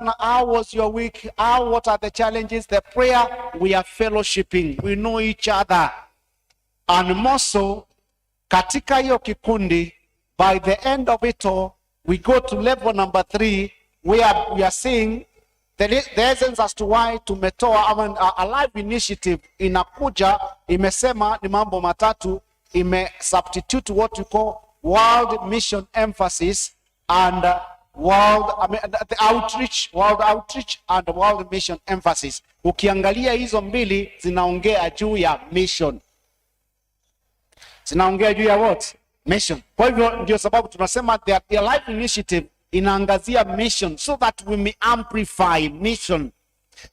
sana, how was your week, what are the challenges. The prayer, we are fellowshipping, we know each other. And more so, katika hiyo kikundi, by the end of it all, we go to level number 3, where we are seeing the essence as to why tumetoa a live initiative inakuja, imesema ni mambo matatu, substitute what we call world mission emphasis and the world outreach and world mission emphasis. Ukiangalia hizo mbili zinaongea juu ya mission. Zinaongea juu ya what? Mission. Kwa hivyo ndio sababu tunasema the life initiative inaangazia mission so that we may amplify mission.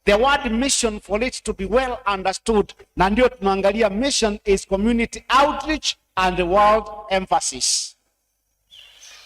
The word mission, for it to be well understood, na ndio tunaangalia mission is community outreach and the world emphasis.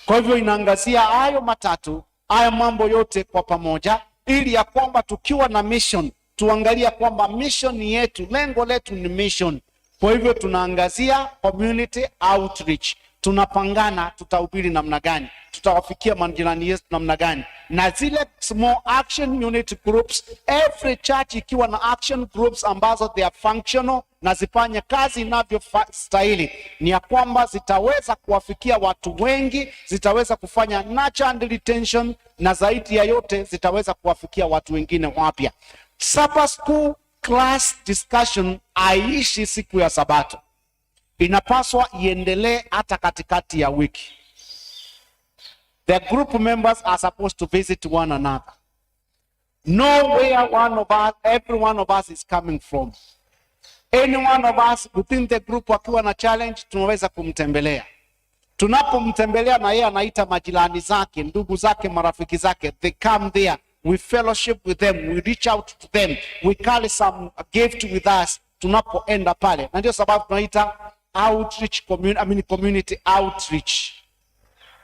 Kwa hivyo inaangazia hayo matatu, hayo mambo yote kwa pamoja, ili ya kwamba tukiwa na mission, tuangalia kwamba mission yetu, lengo letu ni mission. Kwa hivyo tunaangazia community outreach. Tunapangana tutahubiri namna gani, tutawafikia majirani yetu namna gani, na zile small action unit groups, every church ikiwa na action groups ambazo they are functional na zifanye kazi inavyostahili, ni ya kwamba zitaweza kuwafikia watu wengi, zitaweza kufanya nurture and retention, na zaidi ya yote zitaweza kuwafikia watu wengine wapya. Sabbath school class discussion aishi siku ya Sabato, inapaswa iendelee hata katikati ya wiki. The group members are supposed to visit one another, know where every one of us is coming from. Any one of us within the group wakiwa na challenge, tunaweza kumtembelea. Tunapomtembelea na yeye anaita majirani zake, ndugu zake, marafiki zake, they come there, we fellowship with them, we reach out to them, we carry some gift with us tunapoenda pale. Na ndio sababu tunaita outreach community outreach.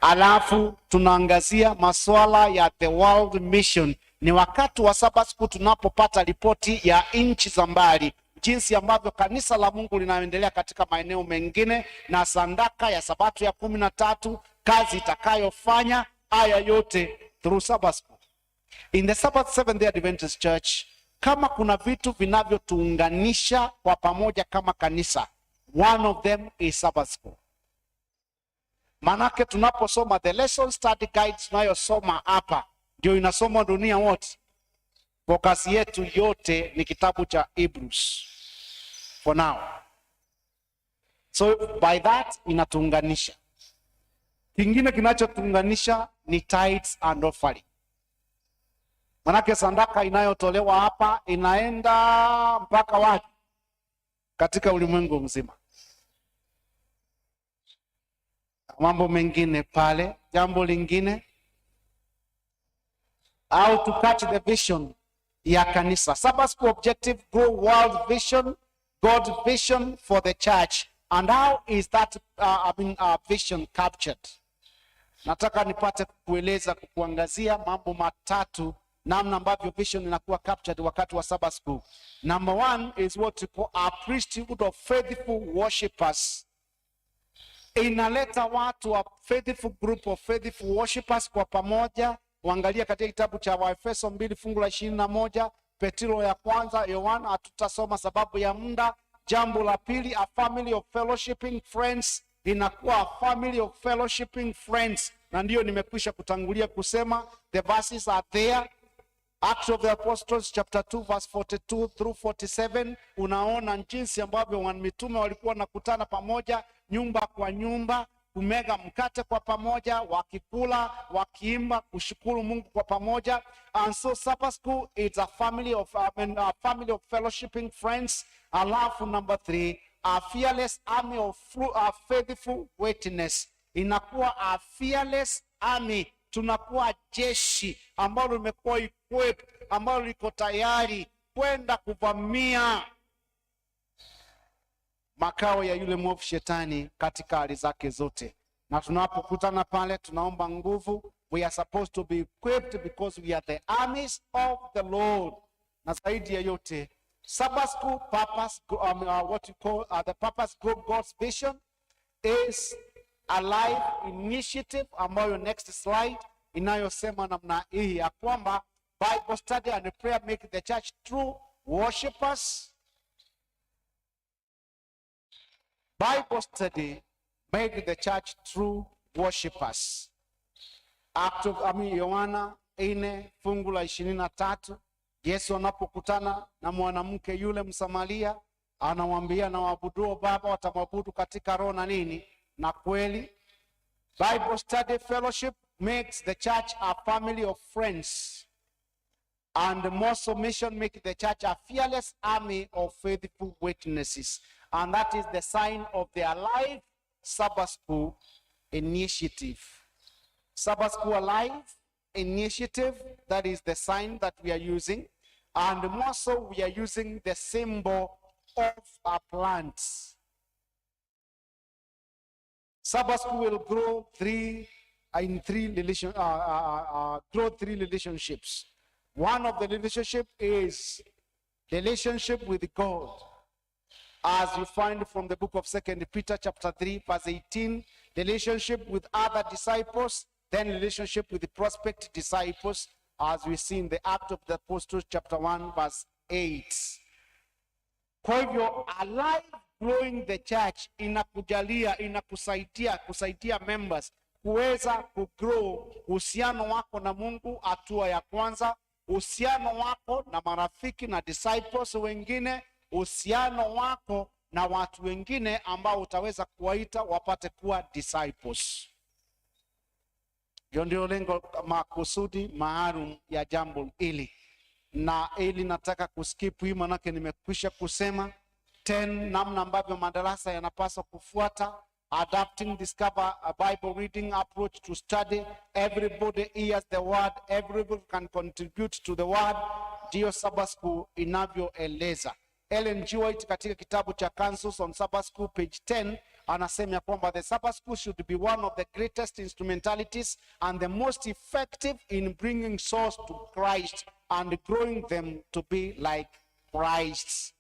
Alafu tunaangazia masuala ya the world mission. Ni wakati wa Sabbath school tunapopata ripoti ya nchi za mbali, jinsi ambavyo kanisa la Mungu linaendelea katika maeneo mengine, na sandaka ya Sabato ya 13, kazi itakayofanya, haya yote through Sabbath school. In the Sabbath Seventh-day Adventist Church, kama kuna vitu vinavyotuunganisha kwa pamoja kama kanisa, one of them is Sabbath school. Manake tunaposoma the lesson study guides tunayosoma hapa, ndio inasoma dunia wote. Focus yetu yote ni kitabu cha Hebrews for now. So by that inatuunganisha. Kingine kinachotuunganisha ni tithes and offering. Manake sandaka inayotolewa hapa inaenda mpaka wapi? Katika ulimwengu mzima. Mambo mengine pale, jambo lingine, how to catch the vision ya kanisa. Sabbath school objective, grow world vision, God's vision for the church. And how is that vision captured? Nataka nipate kueleza, kukuangazia mambo matatu namna ambavyo vision inakuwa captured wakati wa Sabbath school. Number 1 is what we call a priesthood of faithful worshipers. Inaleta watu wa faithful group of faithful worshipers kwa pamoja. Uangalia katika kitabu cha Waefeso 2:21, Petro ya kwanza, Yohana, hatutasoma sababu ya muda. Jambo la pili, a family of fellowshipping friends. Inakuwa a family of fellowshipping friends, na ndio nimekwisha kutangulia kusema, the verses are there. Acts of the Apostles chapter 2 verse 42 through 47, unaona jinsi ambavyo mitume walikuwa nakutana pamoja, nyumba kwa nyumba, kumega mkate kwa pamoja, wakikula, wakiimba, kushukuru Mungu kwa pamoja. And so Sabbath school is a family of fellowshipping friends. Alafu number 3, a fearless army of faithful witness. Inakuwa a fearless army, tunakuwa jeshi ambalo limekuwa equipped, ambalo liko tayari kwenda kuvamia makao ya yule mwovu shetani katika hali zake zote. Na tunapokutana pale tunaomba nguvu. We are supposed to be equipped because we are the armies of the Lord. Na zaidi ya yote, Sabbath school purpose, what you call the purpose group God's vision is a live initiative, ambayo next slide inayosema namna hii ya kwamba Bible study and prayer make the church true worshipers. Bible study make the church true worshipers. Yohana 4 fungu la 23, Yesu anapokutana na mwanamke yule Msamaria, anamwambia na waabuduo Baba watamwabudu katika roho na nini na kweli. Bible study fellowship makes the church a family of friends. And more submission make the church a fearless army of faithful witnesses. And that is the sign of their life Sabbath School initiative. Sabbath School Alive initiative, that is the sign that we are using. And more so, we are using the symbol of our plants. Sabbath School will grow three relationships. One of the relationship is relationship with God, as you find from the book of 2 Peter chapter 3 verse 18, relationship with other disciples, then relationship with the prospective disciples, as we see in the Act of the Apostles chapter 1 verse 8. Kwa hivyo, alive growing the church kusaidia members kuweza kugrow uhusiano wako na Mungu. Hatua ya kwanza, uhusiano wako na marafiki na disciples wengine, uhusiano wako na watu wengine ambao utaweza kuwaita wapate kuwa disciples. Hiyo ndio lengo makusudi maalum ya jambo hili. Na ili nataka kuskip hii, manake nimekwisha kusema 10 namna ambavyo madarasa yanapaswa kufuata. Adapting, discover a Bible reading approach to study. Everybody hears the word, everybody can contribute to the word. Ndio Sabbath School inavyoeleza. Ellen G. White katika kitabu cha Counsels on Sabbath School page 10 anasema ya kwamba the Sabbath School should be one of the greatest instrumentalities and the most effective in bringing souls to Christ and growing them to be like Christ.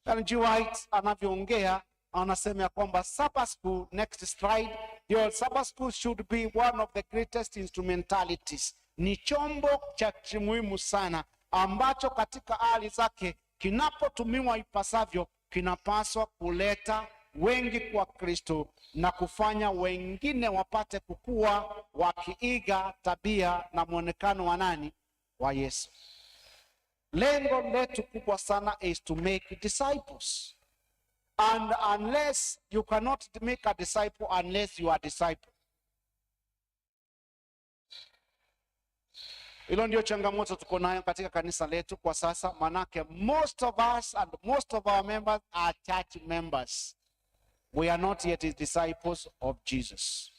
Ellen G. White anavyoongea anasema ya kwamba Sabbath School, next slide, your Sabbath School should be one of the greatest instrumentalities. Ni chombo cha muhimu sana ambacho katika hali zake kinapotumiwa ipasavyo kinapaswa kuleta wengi kwa Kristo na kufanya wengine wapate kukua wakiiga tabia na muonekano wa nani? Wa Yesu. Lengo letu kubwa sana is to make disciples. And unless you cannot make a disciple unless you are a disciple. Hilo ndio changamoto tuko nayo katika kanisa letu kwa sasa, manake most of us and most of our members are church members. We are not yet disciples of Jesus.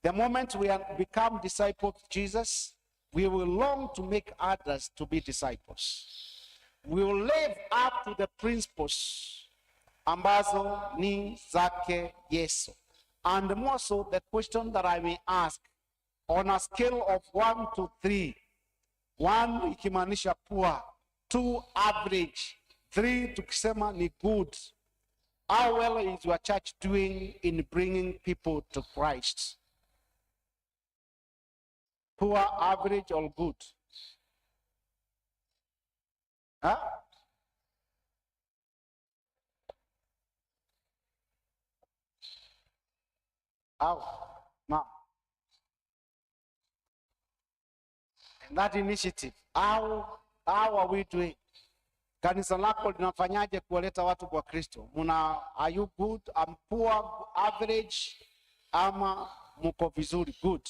The moment we become disciples of Jesus, we will long to make others to be disciples. We will live up to the principles ambazo ni zake Yesu. And more so, the question that I may ask, on a scale of 1 to 3, 1 ikimaanisha poor, 2 average, 3 tukisema ni good, how well is your church doing in bringing people to Christ? Poor, average, or good? Huh? How? Now, in that initiative, how are we doing? Kanisa lako linafanyaje kuwaleta watu kwa Kristo? Are you good, poor, average, ama muko vizuri? Good.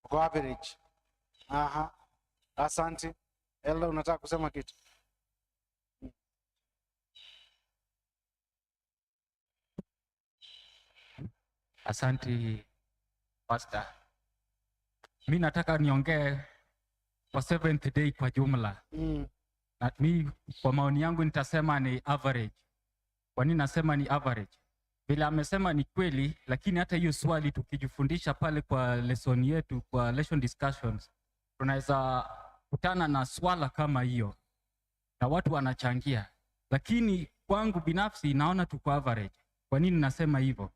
Kwa average. Aha. Asante. Ella, unataka kusema kitu? Asante Pastor. Mimi nataka niongee kwa Seventh Day kwa jumla. Na mi kwa maoni yangu nitasema ni average. Kwa nini nasema ni average? Vile amesema ni kweli, lakini hata hiyo swali tukijifundisha pale kwa lesson yetu, kwa lesson discussions, tunaweza kutana na swala kama hiyo na watu wanachangia, lakini kwangu binafsi naona tuko average. Kwa nini nasema hivyo?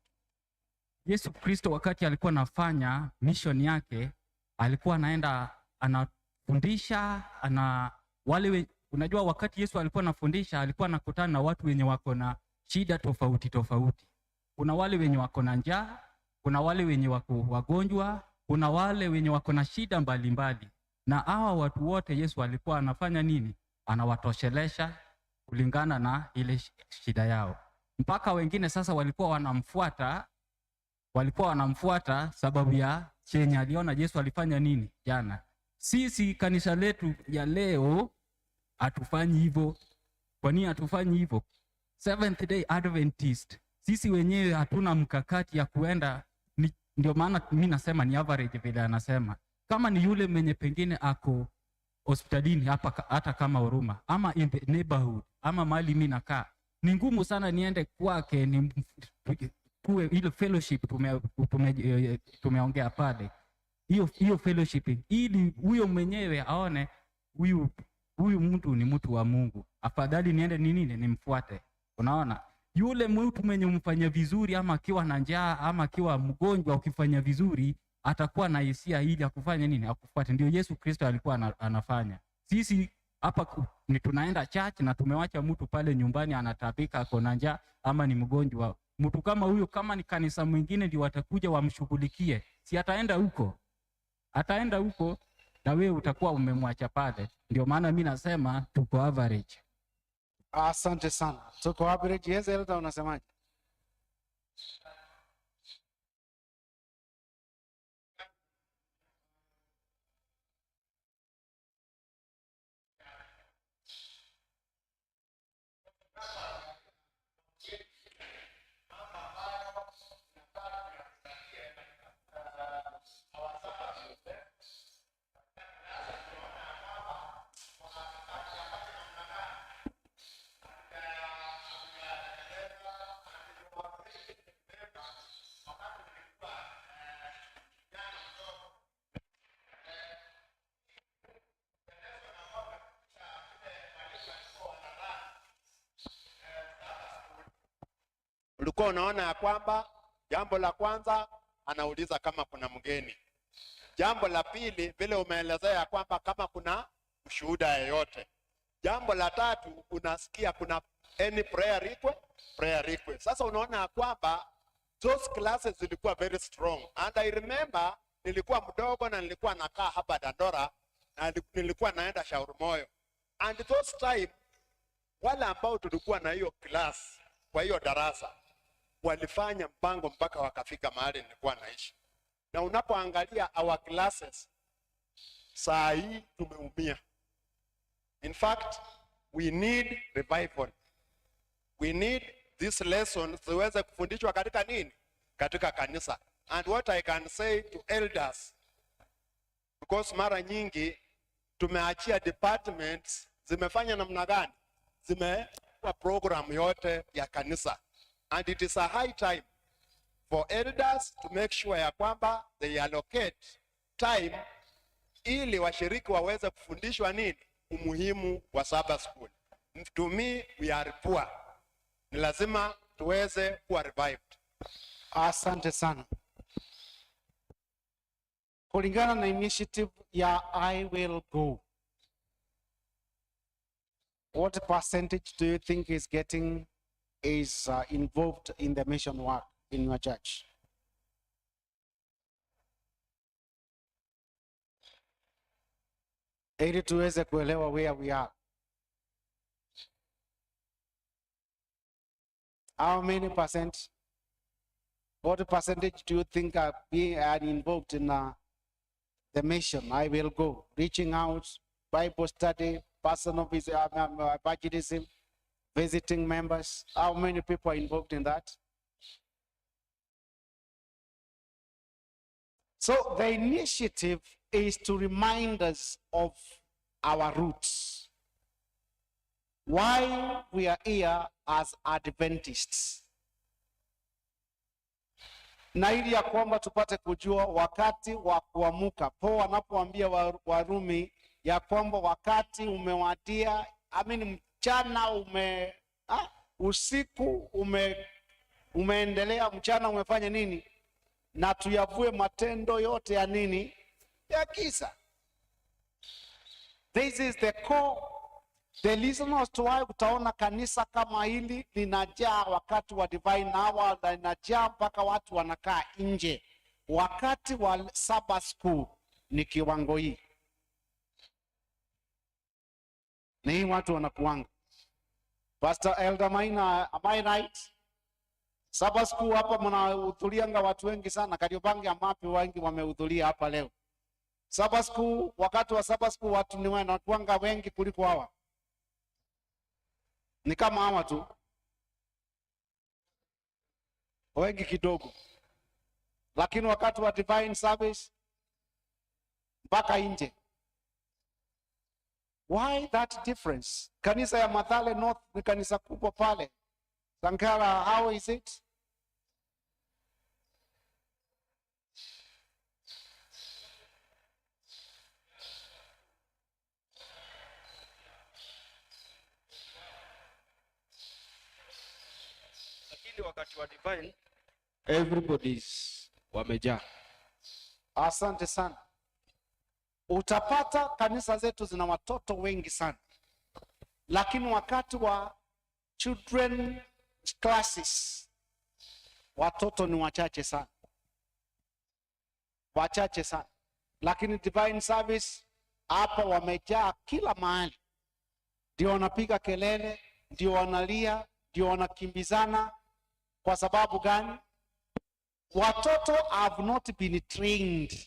Yesu Kristo wakati alikuwa anafanya mission yake, alikuwa anaenda anafundisha, unajua wakati Yesu alikuwa anafundisha, alikuwa anakutana na watu wenye wako na shida tofauti tofauti. Kuna wale wenye wako na njaa, kuna wale wenye wako wagonjwa, kuna wale wenye wako na shida mbalimbali. Na hawa watu wote Yesu alikuwa anafanya nini? Anawatoshelesha kulingana na ile shida yao. Mpaka wengine sasa walikuwa wanamfuata sababu ya chenye aliona Yesu alifanya nini jana. Sisi kanisa letu ya leo hatufanyi hivyo. Kwa nini hatufanyi hivyo? Seventh Day Adventist, sisi wenyewe hatuna mkakati ya kuenda. Ndio maana mimi nasema ni average vile anasema. Kama ni yule mwenye pengine ako hospitalini hapa, hata kama Huruma ama in the neighborhood ama mahali mimi nakaa, ni ngumu sana niende kwake ni tuwe ile fellowship tumeongea pale, hiyo fellowship, ili huyo mwenyewe aone huyu mtu ni mtu wa Mungu. Afadhali niende nimfuate. Unaona, yule mtu mwenye umfanya vizuri, ama akiwa na njaa ama akiwa mgonjwa, ukifanya vizuri atakuwa na hisia ili akufanye nini? Akufuate. Ndio Yesu Kristo alikuwa anafanya. Sisi hapa ni tunaenda church na tumewacha mtu pale nyumbani anatabika, ako na njaa ama ni mgonjwa. Mtu kama huyo, kama ni kanisa mwingine ndio watakuja wamshughulikie, si ataenda huko? Ataenda huko na wewe utakuwa umemwacha pale. Ndio maana mimi nasema tuko average. Asante sana. Tuko average. Yes, Elda, unasemaje? Ulikuwa unaona ya kwamba jambo la kwanza anauliza kama kuna mgeni. Jambo la pili vile umeelezea ya kwamba kama kuna ushuhuda yeyote. Jambo la tatu unasikia kuna any prayer request. Sasa unaona ya kwamba those classes zilikuwa very strong. And I remember nilikuwa mdogo na nilikuwa nakaa hapa Dandora na nilikuwa naenda Shauri Moyo. And those time wale ambao tulikuwa na hiyo class, kwa hiyo darasa, walifanya mpango mpaka wakafika mahali nilikuwa naishi. Na unapoangalia our classes saa hii tumeumia. In fact, we need revival. We need this lesson ziweze kufundishwa katika nini? Katika kanisa. And what I can say to elders, because mara nyingi tumeachia departments zimefanya namna gani? Zimewa program yote ya kanisa. And it is a high time for elders to make sure ya kwamba they allocate time ili washiriki waweze kufundishwa nini? Umuhimu wa Sabbath school. To me, we are poor. Ni lazima tuweze kuwa revived. Asante sana. Kulingana na initiative ya I will go, what percentage do you think is involved in the mission work in your church? Ili tuweze kuelewa where we are. How many percent? What percentage do you think are involved in the mission? I will go. Reaching out, Bible study, personal evangelism, visiting members. How many people are involved in that? So the initiative is to remind us of our roots. why we are here as Adventists, na ili ya kwamba tupate kujua wakati wa kuamuka. Paulo anapoambia Warumi ya kwamba wakati umewadia, mchana usiku umeendelea, mchana umefanya nini? Na tuyavue matendo yote ya nini? Ya giza. This is the core. The listeners to why utaona kanisa kama hili linajaa wakati wa divine hour, linajaa mpaka watu wanakaa nje. Wakati wa Sabbath school ni kiwango hii. Ni hii watu wanakuanga. Pastor Elder Maina, am I right? Sabbath school hapa mnahudhurianga watu wengi sana. Kariobangi amapi wengi wamehudhuria hapa leo. Sabbath school, wakati wa Sabbath school watu ni wanakuanga wengi kuliko hawa. Ni kama hawa tu. Wengi kidogo. Lakini wakati wa divine service mpaka nje. Why that difference? Kanisa ya Mathale North ni kanisa kubwa pale. Sankara, how is it? Lakini wakati wa divine everybody's wamejaa. Asante sana. Utapata kanisa zetu zina watoto wengi sana. Lakini wakati wa children classes watoto ni wachache sana. Wachache sana. Lakini divine service hapa wamejaa kila mahali. Ndio wanapiga kelele, ndio wanalia, ndio wanakimbizana. Kwa sababu gani? Watoto have not been trained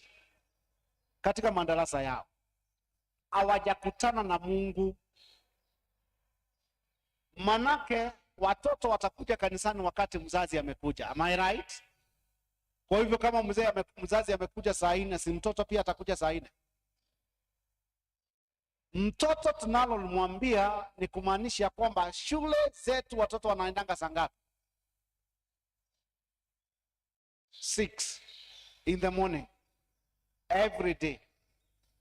katika madarasa yao. Hawajakutana na Mungu. Manake watoto watakuja kanisani wakati mzazi amekuja. Am I right? Kwa hivyo kama mzazi amekuja saa 4, si mtoto pia atakuja saa 4. Mtoto tunalomwambia ni kumaanisha kwamba shule zetu watoto wanaendanga saa ngapi? 6 in the morning every day.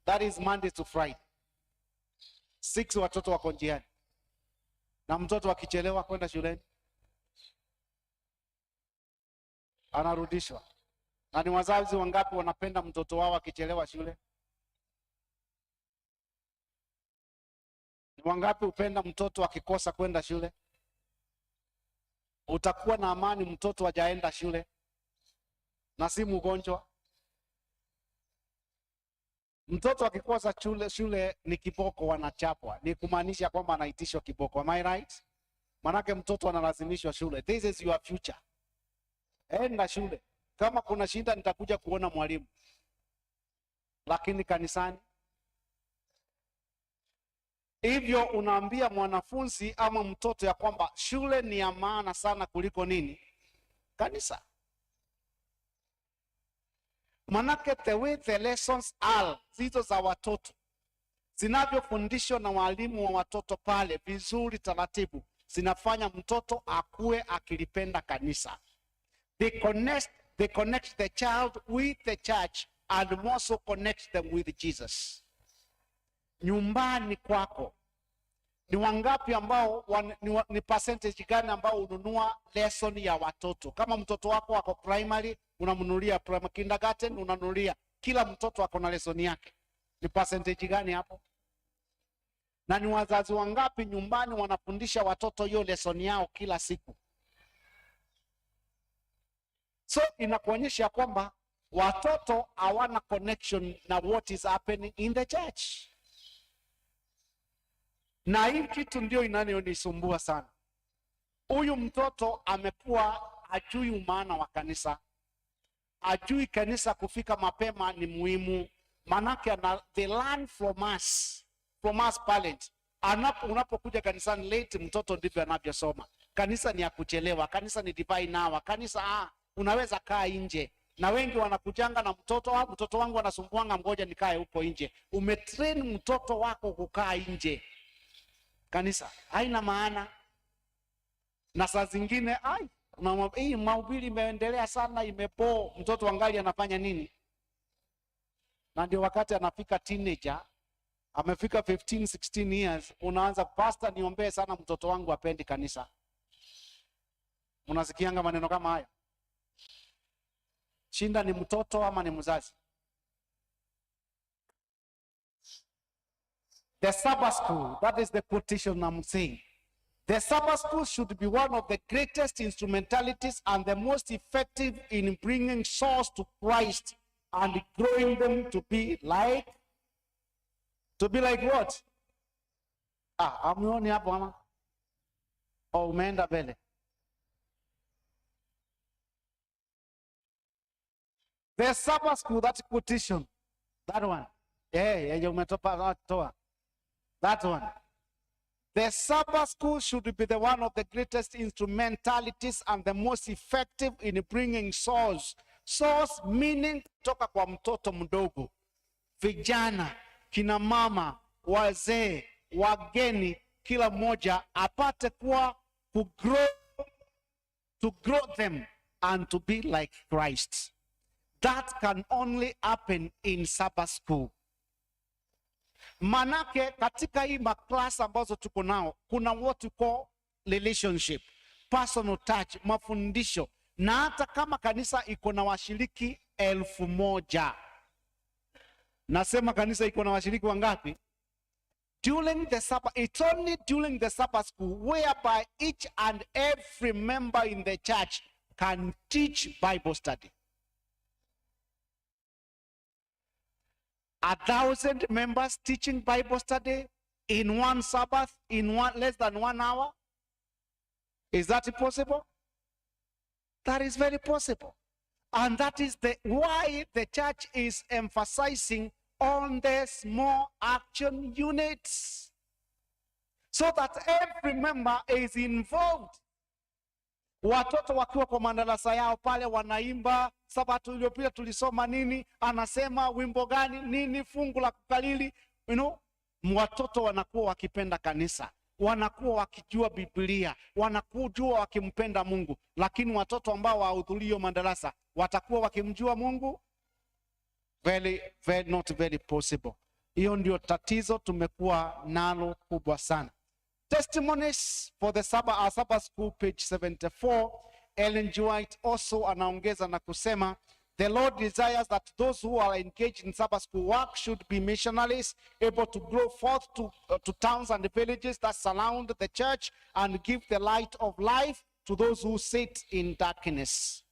That is Monday to Friday. 6 watoto wako njiani. Na mtoto akichelewa kwenda shuleni anarudishwa. Na ni wazazi wangapi wanapenda mtoto wao akichelewa shule? Ni wangapi upenda mtoto akikosa kwenda shule? Utakuwa na amani mtoto hajaenda shule na si mgonjwa? Mtoto akikosa shule ni kiboko, wanachapwa. Ni kumaanisha kwamba anaitishwa kiboko. Am I right? Manake mtoto analazimishwa shule. This is your future. Enda shule. Kama kuna shida nitakuja kuona mwalimu. Lakini kanisani hivyo unaambia mwanafunzi ama mtoto ya kwamba shule ni ya maana sana kuliko nini? Kanisa. Manake the way the lessons are, zizo za watoto zinavyofundishwa na walimu wa watoto pale vizuri taratibu, zinafanya mtoto akue akilipenda kanisa. They connect the child with the church and also connect them with Jesus. Nyumbani kwako ni wangapi ambao ni percentage gani ambao ununua lesson ya watoto? Kama mtoto wako wako primary, unamnunulia primary, kindergarten unanunulia. Kila mtoto wako na lesson yake. Ni percentage gani hapo? Na ni wazazi wangapi nyumbani wanafundisha watoto hiyo lesson yao kila siku? So inakuonyesha kwamba watoto hawana connection na what is happening in the church. Na hii kitu ndio inanionisumbua sana. Huyu mtoto amekuwa ajui umaana wa kanisa. Ajui kanisa kufika mapema ni muhimu. Manake they learn from us parents. Unapokuja kanisani late, mtoto ndivyo anavyosoma. Kanisa ni ya kuchelewa, kanisa ni divine hour, kanisa unaweza kaa nje. Na wengi wanakujanga na mtoto wangu anasumbuanga, ngoja nikae huko nje. Umetrain mtoto wako kukaa nje. kanisa, haina maana. Na saa zingine hii mahubiri imeendelea sana, imepoo, mtoto angali anafanya nini? Na ndio wakati anafika teenager, amefika 15 16 years, unaanza pastor, niombee sana mtoto wangu apendi kanisa. Unasikianga maneno kama haya? Shinda ni mtoto ama ni mzazi? The Sabbath school, that is the quotation I'm saying. The Sabbath school should be one of the greatest instrumentalities and the most effective in bringing souls to Christ and growing them to be like what? Amuoni hapo ama? Umeenda mbele. The Sabbath school, that quotation, that one. Umetoa toa. That one. The Sabbath school should be the one of the greatest instrumentalities and the most effective in bringing souls. Souls meaning kutoka kwa mtoto mdogo, vijana, kina mama, wazee, wageni, kila mmoja apate kuwa to grow them and to be like Christ. That can only happen in Sabbath school. Manake katika hii maklasi ambazo tuko nao, kuna what we call relationship, personal touch, mafundisho. Na hata kama kanisa iko na washiriki 1,000. Nasema kanisa iko na washiriki wangapi? During the Sabbath, it's only during the Sabbath school whereby each and every member in the church can teach Bible study. 1,000 members teaching Bible study in one Sabbath, in less than 1 hour. Is that possible? That is very possible. And that is why the church is emphasizing on the small action units, so that every member is involved. Watoto wakiwa kwa madarasa yao pale wanaimba. Sabato iliyopita tulisoma nini? Anasema wimbo gani? Nini? Fungu la kukalili. Watoto wanakuwa wakipenda kanisa, wanakuwa wakijua Biblia, wanakuwa wakimpenda Mungu. Lakini watoto ambao wahudhurio madarasa watakuwa wakimjua Mungu? Not very possible. Hiyo ndio tatizo tumekuwa nalo kubwa sana. Testimonies for the Sabbath school, page 74. Ellen G. White also anaongeza na kusema, the Lord desires that those who are engaged in Sabbath school work should be missionaries, able to grow forth to towns and villages that surround the church and give the light of life to those who sit in darkness.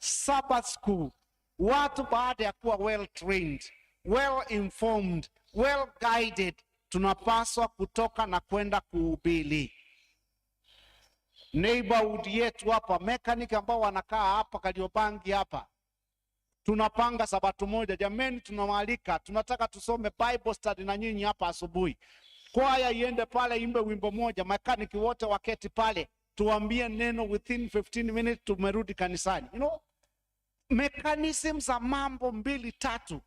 Sabbath school, watu baada ya kuwa well trained, well informed, well guided, tunapaswa kutoka na kwenda kuhubiri. Neighborhood yetu hapa, mechanic ambao wanakaa hapa Kariobangi hapa, tunapanga Sabato moja, jameni, tunawaalika, tunataka tusome Bible study na nyinyi hapa asubuhi. Kwaya iende pale imbe wimbo moja, mechanic wote waketi pale, tuambie neno within 15 minutes tumerudi kanisani. Mechanism za mambo 2-3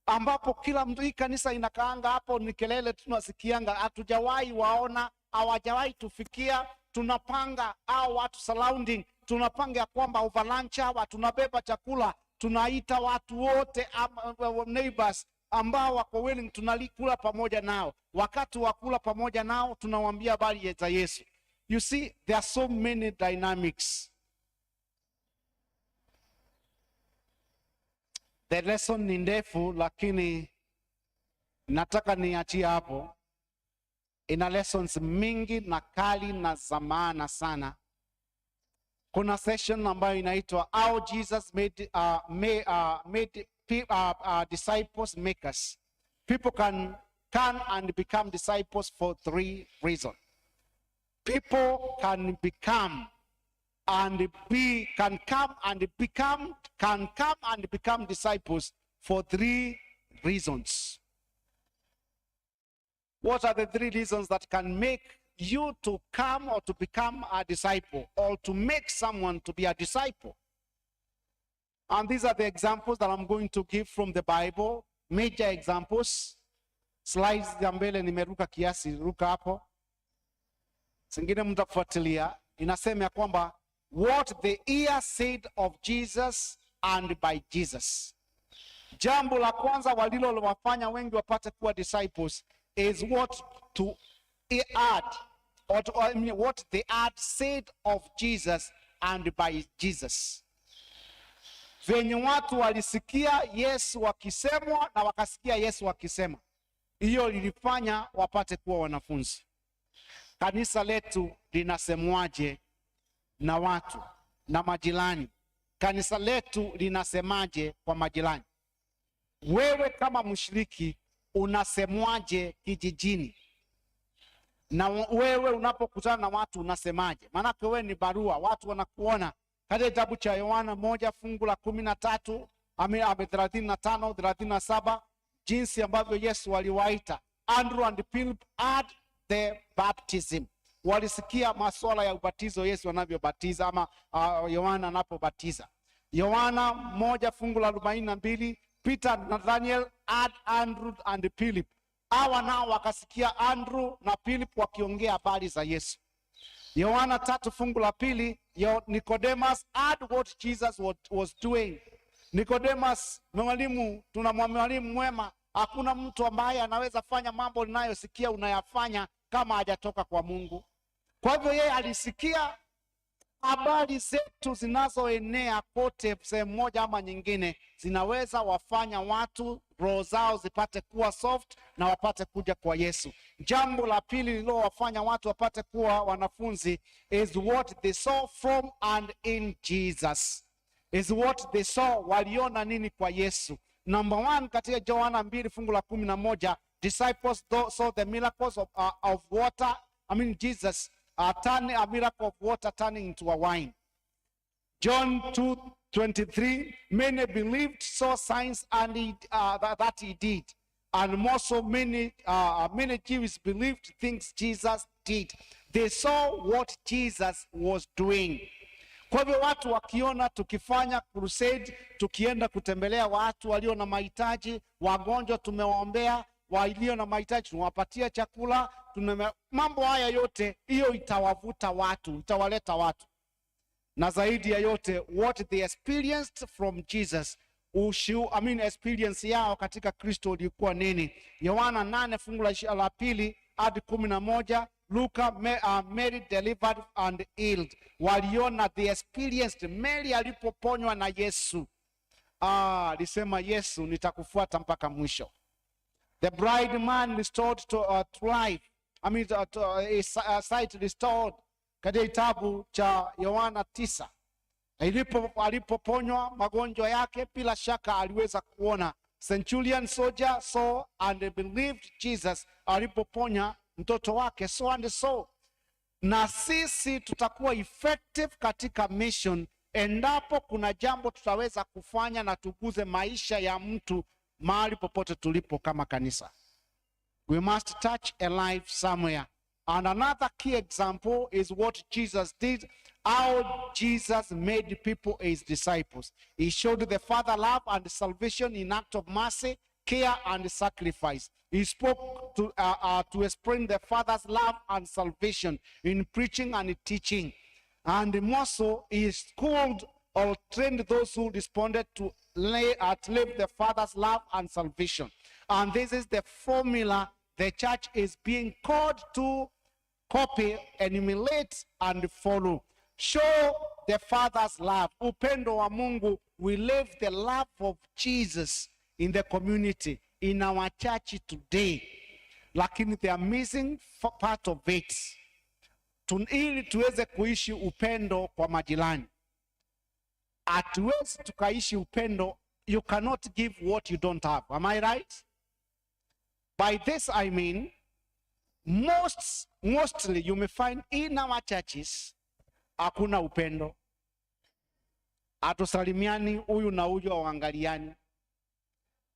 ambapo kila mtu, hii kanisa inakaanga hapo ni kelele tunasikianga, hatujawahi waona, hawajawahi tufikia. Tunapanga au watu surrounding, tunapanga ya kwamba overlunch hawa tunabeba chakula, tunaita watu wote neighbors ambao wako willing, tunalikula pamoja nao. Wakati wa kula pamoja nao tunawaambia habari za Yesu. You see, there are so many dynamics. The lesson ni ndefu, lakini nataka niachie hapo. Ina lessons mingi na kali na zamana sana. Kuna session ambayo inaitwa How Jesus made disciples makers. People can and become disciples for 3 reasons. People can come and become disciples for 3 reasons. What are the 3 reasons that can make you to come or to become a disciple, or to make someone to be a disciple? And these are the examples that I'm going to give from the Bible, major examples. Slides ya mbele nimeruka kiasi, ruka hapo. Singine mtafuatilia, inasema ya kwamba what the ear said of Jesus and by Jesus. Jambo la kwanza walilowafanya wengi wapate kuwa disciples is what the heart said of Jesus and by Jesus. Venye watu walisikia Yesu wakisemwa na wakasikia Yesu wakisema, hiyo lilifanya wapate kuwa wanafunzi. Kanisa letu linasemwaje na watu na majirani? Kanisa letu linasemaje kwa majirani? Wewe kama mshiriki unasemwaje kijijini? Na wewe unapokutana na watu unasemaje? Maana wewe ni barua, watu wanakuona. Katika kitabu cha Yohana 1:13 35 37, jinsi ambavyo Yesu aliwaita Andrew and Philip at the baptism. Walisikia masuala ya ubatizo, Yesu anavyobatiza ama Yohana anapobatiza. Yohana 1:42, Peter and Nathaniel at Andrew and Philip. Hawa nao wakasikia Andrew na Philip wakiongea habari za Yesu. Yohana 3:2, Nicodemus heard what Jesus was doing. Nicodemus, mwalimu, tuna mwalimu mwema, hakuna mtu ambaye anaweza fanya mambo ninayosikia unayafanya kama hajatoka kwa Mungu. Kwa hivyo yeye alisikia habari zetu zinazoenea kote sehemu moja ama nyingine, zinaweza wafanya watu roho zao zipate kuwa soft na wapate kuja kwa Yesu. Jambo la pili lililowafanya watu wapate kuwa wanafunzi is what they saw from and in Jesus. Is what they saw, waliona nini kwa Yesu? Number 1, katika Yohana 2:11, disciples saw the miracles of water. Jesus turning a miracle of water turning into a wine. John 2:23, many believed, saw signs and that he did, and more so many Jews believed things Jesus did. They saw what Jesus was doing. Kwa hivyo watu wakiona tukifanya crusade, tukienda kutembelea watu walio na mahitaji, wagonjwa tumewaombea, walio na mahitaji tunawapatia chakula, mambo haya yote, hiyo itawavuta watu, itawaleta watu. Na zaidi ya yote, what they experienced from Jesus, experience yao katika Kristo ilikuwa nini? Yohana 8:2-11, Luka, Mary delivered and healed. Waliona, they experienced Mary alipoponywa na Yesu. Alisema Yesu, nitakufuata mpaka mwisho. The bride man restored to life. Sight restored. Katika kitabu cha Yohana 9. Alipoponywa magonjwa yake, bila shaka aliweza kuona. Centurion soldier saw and believed Jesus alipoponya mtoto wake, so and so. Na sisi tutakuwa effective katika mission endapo kuna jambo tutaweza kufanya na tuguze maisha ya mtu mahali popote tulipo kama kanisa. We must touch a life somewhere. And another key example is what Jesus did, how Jesus made people his disciples. He showed the Father love and salvation in act of mercy, care and sacrifice. He spoke to explain the Father's love and salvation in preaching and teaching. And more so, he schooled or trained those who responded to live the Father's love and salvation. And this is the formula the church is being called to copy, emulate, and follow. Show the Father's love. Upendo wa Mungu. We live the love of Jesus in the community, in our church today. Lakini the amazing part of it, ili tuweze kuishi upendo kwa majirani. Hatuwezi tukaishi upendo. You cannot give what you don't have. Am I right? By this I mean, mostly you may find in our churches, hakuna upendo. Hatusalimiani, huyu na huyu waangaliani.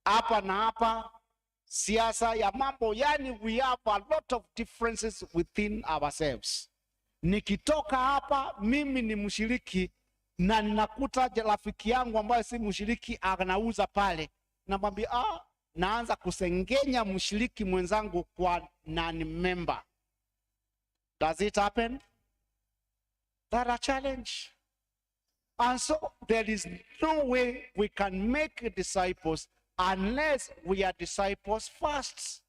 Hapa na hapa, siasa ya mambo, yani we have a lot of differences within ourselves. Nikitoka hapa, mimi ni mshiriki, na ninakuta rafiki yangu ambaye si mshiriki anauza pale, namwambia naanza kusengenya mshiriki mwenzangu kwa non-member. Does it happen? That's a challenge. And so there is no way we can make disciples unless we are disciples first.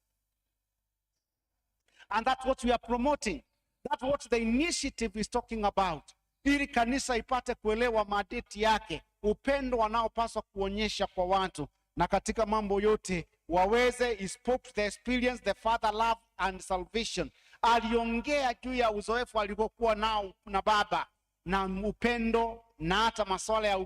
And that's what we are promoting. That's what the initiative is talking about. Ili kanisa ipate kuelewa mandate yake, upendo wanaopaswa kuonyesha kwa watu, na katika mambo yote waweze, he spoke the experience, the father love and salvation. Aliongea juu ya uzoefu alikokuwa nao na baba na upendo na hata masuala ya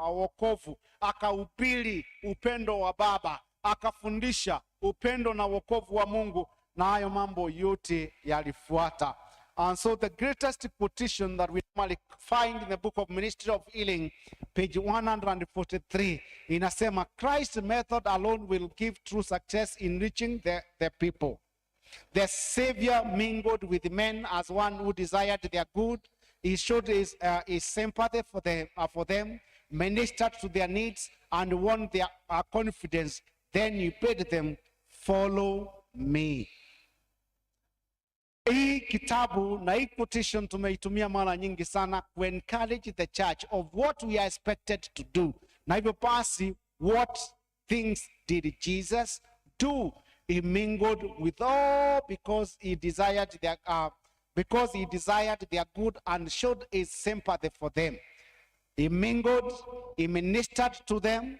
wokovu. Akahubiri upendo wa baba, akafundisha upendo na wokovu wa Mungu, na hayo mambo yote yalifuata. And so the greatest quotation that we normally find in the book of Ministry of Healing, page 143, inasema, Christ's method alone will give true success in reaching the people. The Savior mingled with men as one who desired their good. He showed his sympathy for them, ministered to their needs, and won their confidence. Then he bade them, follow me. Hii kitabu na hii quotation tumeitumia mara nyingi sana to encourage the church of what we are expected to do. Na hivyo basi, what things did Jesus do? He mingled with all because he desired their good and showed his sympathy for them. He mingled, he ministered to them,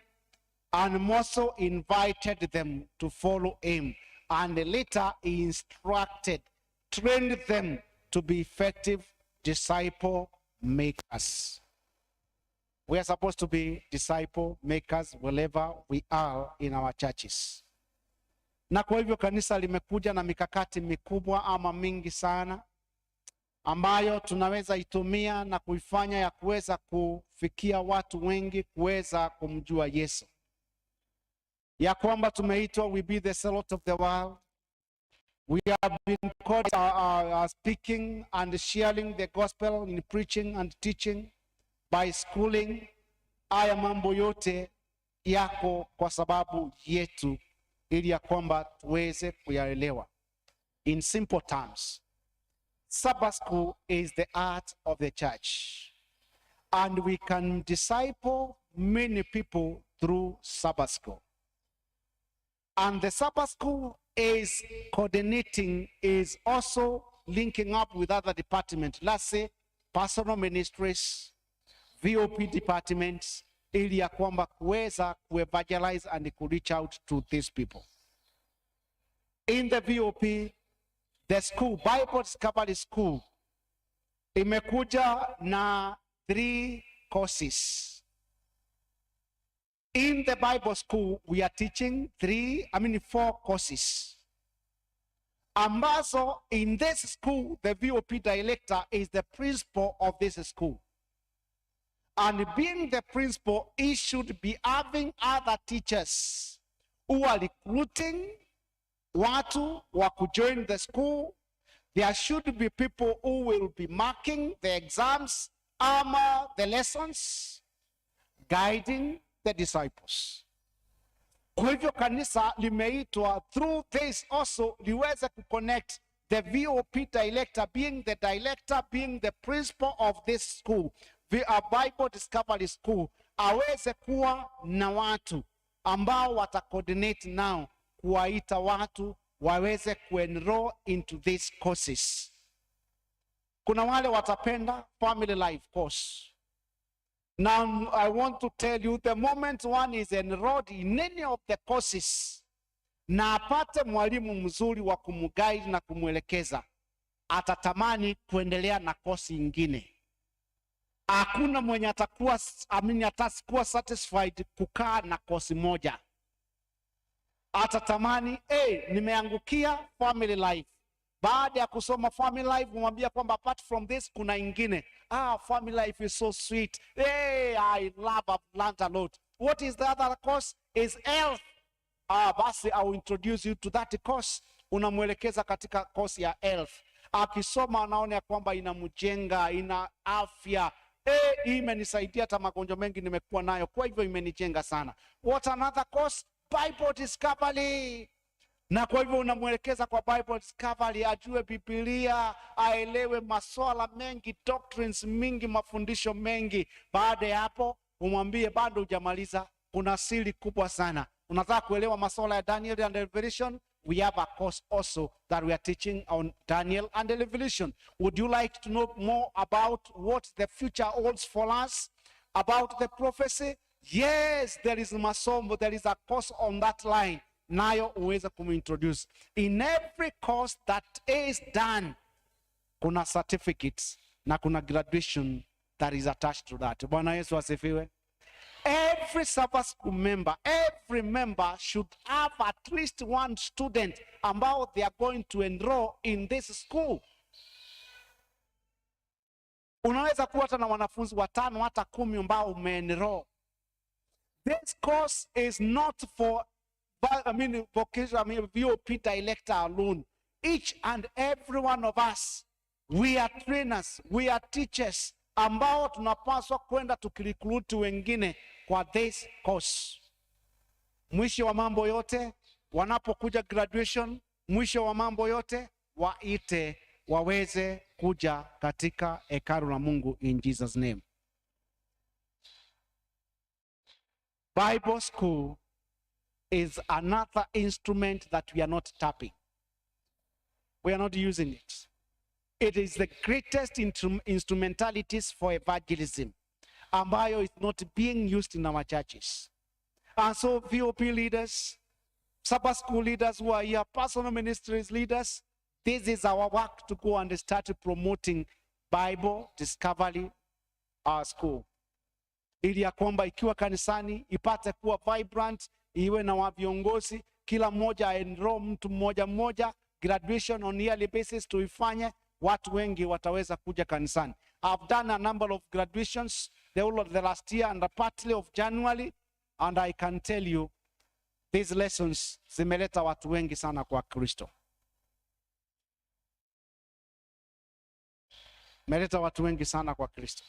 and also invited them to follow him. And later he instructed, trained them to be effective disciple makers. We are supposed to be disciple makers wherever we are in our churches. Na kwa hivyo kanisa limekuja na mikakati mikubwa ama mingi sana ambayo tunaweza itumia na kuifanya ya kuweza kufikia watu wengi kuweza kumjua Yesu. Ya kwamba tumeitwa we be the salt of the world. We have been called speaking and sharing the gospel in preaching and teaching by schooling. Haya mambo yote yako kwa sababu yetu, ili ya kwamba tuweze kuyaelewa. In simple terms, Sabbath school is the art of the church, and we can disciple many people through Sabbath school. And the Sabbath school is coordinating, is also linking up with other departments. Let's say personal ministries, VOP departments, ili ya kwamba kuweza kuevangelize and to reach out to these people. In the VOP, the school, Bible Discovery School, imekuja na 3 courses. In the Bible school, we are teaching 4 courses. Ambazo, in this school, the VOP director is the principal of this school. And being the principal, he should be having other teachers who are recruiting watu wa kujoin the school. There should be people who will be marking the exams, the lessons, guiding the disciples. Kwa hivyo kanisa limeitwa through this also liweze kuconnect the VOP director, being the director, being the principal of this school, the Bible Discovery School, aweze kuwa na watu ambao watacoordinate now, kuwaita watu waweze kuenroll into these courses. Kuna wale watapenda family life course. Now, I want to tell you, the moment one is enrolled in any of the courses, na apate mwalimu mzuri wa kumguide na kumwelekeza, atatamani kuendelea na kosi ingine. Hakuna mwenye atakuwa satisfied kukaa na kosi moja. Atatamani, nimeangukia family life. Baada ya kusoma family life, umwambia kwamba apart from this kuna ingine. Family life is so sweet. I love, I've learned a lot. What is the other course? Is health. Basi I will introduce you to that course. Unamwelekeza katika course ya health. Akisoma anaona ya kwamba inamjenga, ina afya. Hii imenisaidia hata magonjwa mengi nimekuwa nayo, kwa hivyo imenijenga sana. What another course? Bible Discovery. Na kwa hivyo unamwelekeza kwa Bible Discovery, ajue Biblia, aelewe masuala mengi, doctrines mingi, mafundisho mengi. Baada ya hapo umwambie bado hujamaliza, kuna siri kubwa sana. Unataka kuelewa masuala ya Daniel and Revelation? We have a course also that we are teaching on Daniel and Revelation. Would you like to know more about what the future holds for us? About the prophecy? Yes, there is masomo, there is a course on that line. Nayo uweza kumintroduce. In every course that is done, kuna certificates na kuna graduation that is attached to that. Bwana Yesu asifiwe. Every Sabbath school member, every member should have at least one student ambao they are going to enroll in this school. Unaweza kuwa hata na wanafunzi 5 hata 10 ambao umeenroll. This course is not for vocation, VOP director alone. Each and every one of us, we are trainers, we are teachers, ambao tunapaswa kwenda tukirecruit wengine kwa this course. Mwisho wa mambo yote, wanapokuja graduation, mwisho wa mambo yote, waite waweze kuja katika hekalu la Mungu in Jesus name. Bible school is another instrument that we are not tapping. We are not using it. It is the greatest instrumentalities for evangelism, ambayo is not being used in our churches. And so VOP leaders, Sabbath school leaders who are here, personal ministries leaders, this is our work to go and start promoting Bible Discovery School. Ili ya kwamba ikiwa kanisani ipate kuwa vibrant, iwe na viongozi, kila mmoja enroll mtu mmoja, graduation on yearly basis tuifanye, watu wengi wataweza kuja kanisani. I've done a number of graduations the whole of the last year and partly of January, and I can tell you these lessons zimeleta watu wengi sana kwa Kristo. Meleta watu wengi sana kwa Kristo.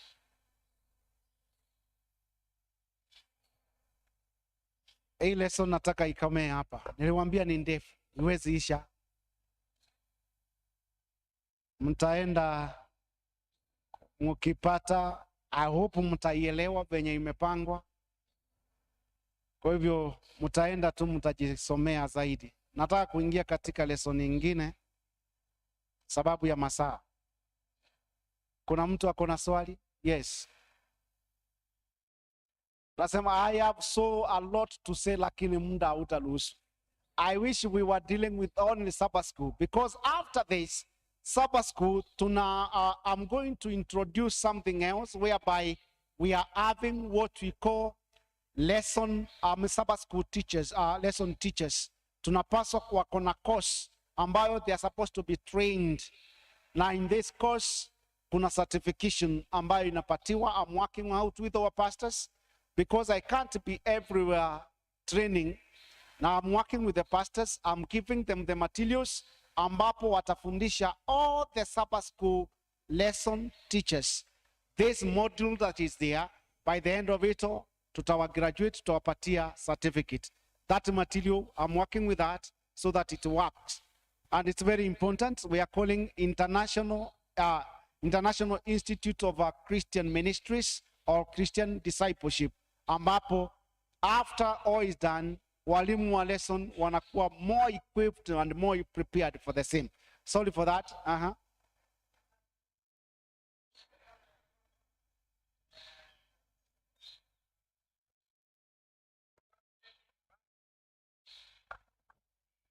Hii lesson nataka ikamee hapa. Niliwaambia ni ndefu, iwezi isha. Mtaenda mkipata, I hope mtaielewa venye imepangwa. Kwa hivyo mtaenda tu mtajisomea zaidi. Nataka kuingia katika lesson nyingine sababu ya masaa. Kuna mtu ako na swali? Yes. Nasema I have a lot to say, lakini muda hautaruhusu. I wish we were dealing with only Sabbath school, because after this Sabbath school, I'm going to introduce something else whereby we are having what we call Sabbath school teachers, lesson teachers. Tunapaswa kwa kona course ambayo they are supposed to be trained. Now in this course, kuna certification ambayo inapatiwa. I'm working out with our pastors because I can't be everywhere training. Now I'm working with the pastors. I'm giving them the materials ambapo watafundisha all the Sabbath school lesson teachers. This module that is there, by the end of it all, tutawagraduate, tutawapatia certificate. That material, I'm working with that so that it works. And it's very important. We are calling International Institute of Christian Ministries or Christian Discipleship. Ambapo, after all is done, walimu wa lesson wanakuwa more equipped and more prepared for the same. Sorry for that.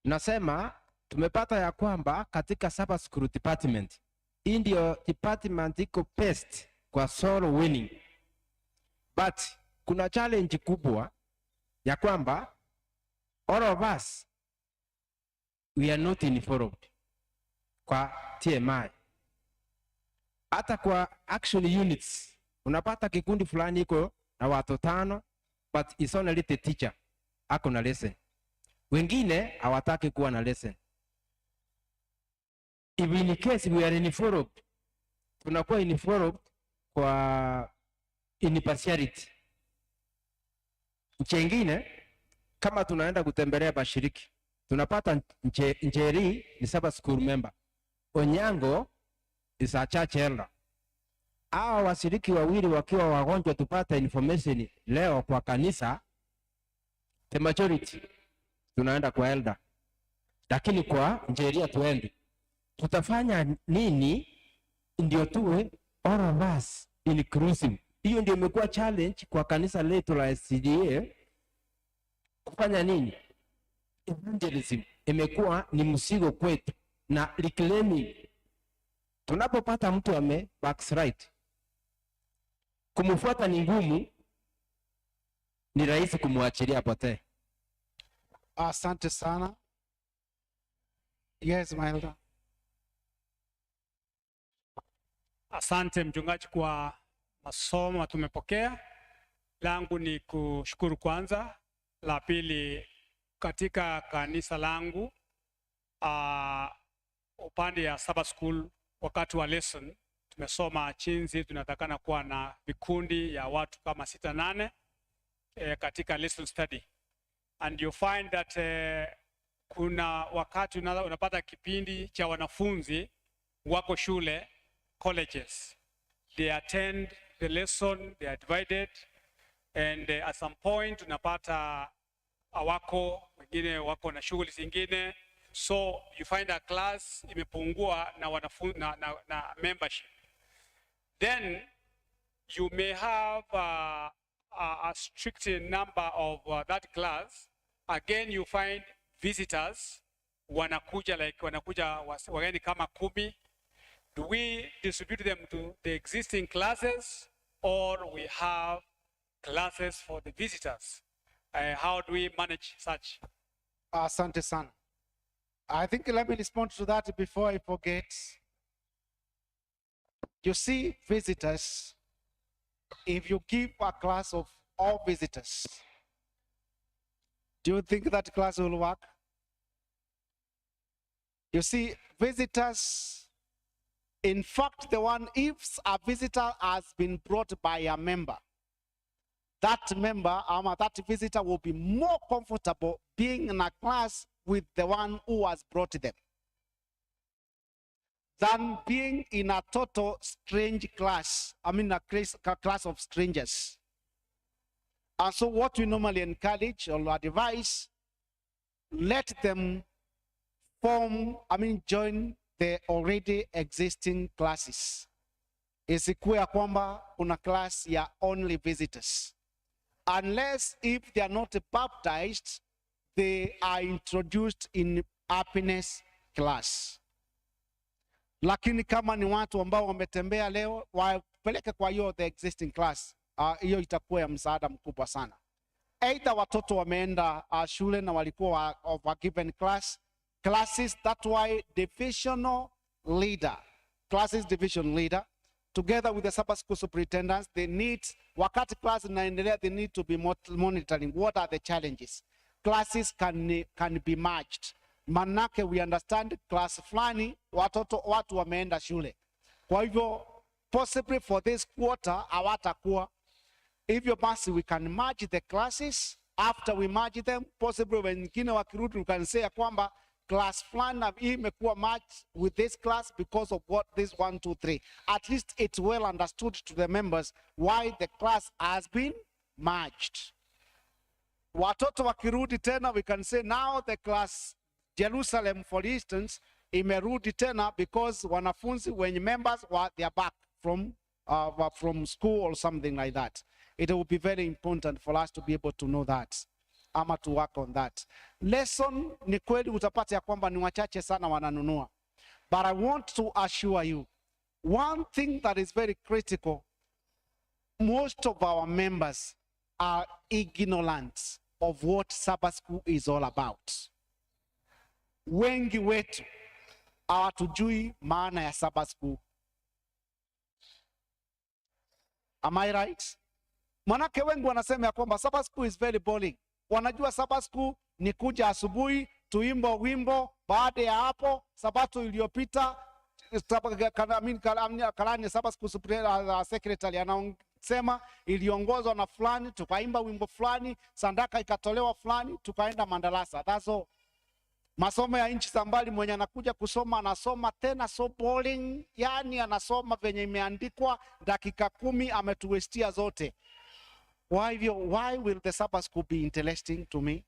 Nasema tumepata ya kwamba katika Sabbath School department, hii ndio department iko best kwa soul winning. But kuna challenge kubwa ya kwamba all of us, we are not informed kwa TMI. Hata kwa action units, unapata kikundi fulani iko na watu 5, but it's only the teacher ako na lesson. Wengine hawataki kuwa na lesson. If in case we are informed, tunakuwa informed kwa impartiality. Chengine, kama tunaenda kutembelea bashiriki, Tunapata Njeri ni Sabbath school member. Onyango is a church elder. Hawa washiriki wawili wakiwa wagonjwa tupata information leo kwa kanisa, the majority tunaenda kwa elder. Lakini kwa Njeri hatuendi. Tutafanya nini ndio tuwe all of us inclusive? Hiyo ndio imekuwa challenge kwa kanisa letu la S.D.A. Kufanya nini? Evangelism imekuwa ni mzigo kwetu na reclaiming. Tunapopata mtu ame backslide, kumfuata ni ngumu, ni rahisi kumwachilia potee. Asante sana. Yes, my elder. Asante mchungaji kwa masomo tumepokea. Langu ni kushukuru kwanza. La pili, katika kanisa langu upande ya Sabbath school, wakati wa lesson tumesoma chinzi tunatakana kuwa na vikundi ya watu kama 6-8 katika lesson study, and you find that kuna wakati unapata kipindi cha wanafunzi wako shule, colleges, they attend the lesson, they are divided, and at some point unapata wako wengine wako na shughuli zingine, so you find a class imepungua na wanafunzi na membership. Then you may have a strict number of that class. Again, you find visitors wanakuja wageni kama 10. Do we distribute them to the existing classes, or we have classes for the visitors? How do we manage such? Asante sana. I think let me respond to that before I forget. You see, visitors, if you give a class of all visitors, do you think that class will work? You see, visitors, in fact, if a visitor has been brought by a member, that member, that visitor will be more comfortable being in a class with the one who has brought them than being in a total strange class, a class of strangers. And so what we normally encourage or advise, let them join the already existing classes. Isikuwe ya kwamba kuna class ya only visitors. Unless if they are not baptized, they are introduced in happiness class. Lakini kama ni watu ambao wametembea leo, wapeleke kwa hiyo the existing class. Hiyo itakuwa ya msaada mkubwa sana. Either watoto wameenda shule na walikuwa of a given classes, that's why division leader, together with the Sabbath school superintendents, they need, wakati class inaendelea, they need to be monitoring what are the challenges. Classes can be matched. Manake we understand class fulani watu wameenda shule. Kwa hivyo possibly for this quarter hawatakuwa. Hivyo basi we can merge the classes. After we merge them, possibly wengine wakirudi we can say kwamba class fulani hii imekuwa merged with this class because of what this 1, 2, 3. At least it's well understood to the members why the class has been merged. Watoto wakirudi tena, we can say now the class Jerusalem, for instance, imerudi tena because wanafunzi wenye members they are back from school or something like that. It will be very important for us to be able to know that, ama to work on that. Lesson ni kweli utapata ya kwamba ni wachache sana wananunua. But I want to assure you, one thing that is very critical, most of our members are ignorant of what Sabbath school is all about. Wengi wetu hawatujui maana ya Sabbath school. Am I right? Manake wengi wanasema ya kwamba Sabbath school is very boring. Wanajua Sabbath school ni kuja asubuhi, tuimbo wimbo, baada ya hapo Sabato iliyopita Kalani Sabbath school secretary anasema iliongozwa na fulani, tukaimba wimbo fulani, sandaka ikatolewa fulani, tukaenda mandalasa. That's all. Masomo ya nchi za mbali, mwenye anakuja kusoma anasoma tena so boring, yani anasoma venye imeandikwa, dakika 10 ametuwestia zote. Why will the Sabbath school be interesting to me?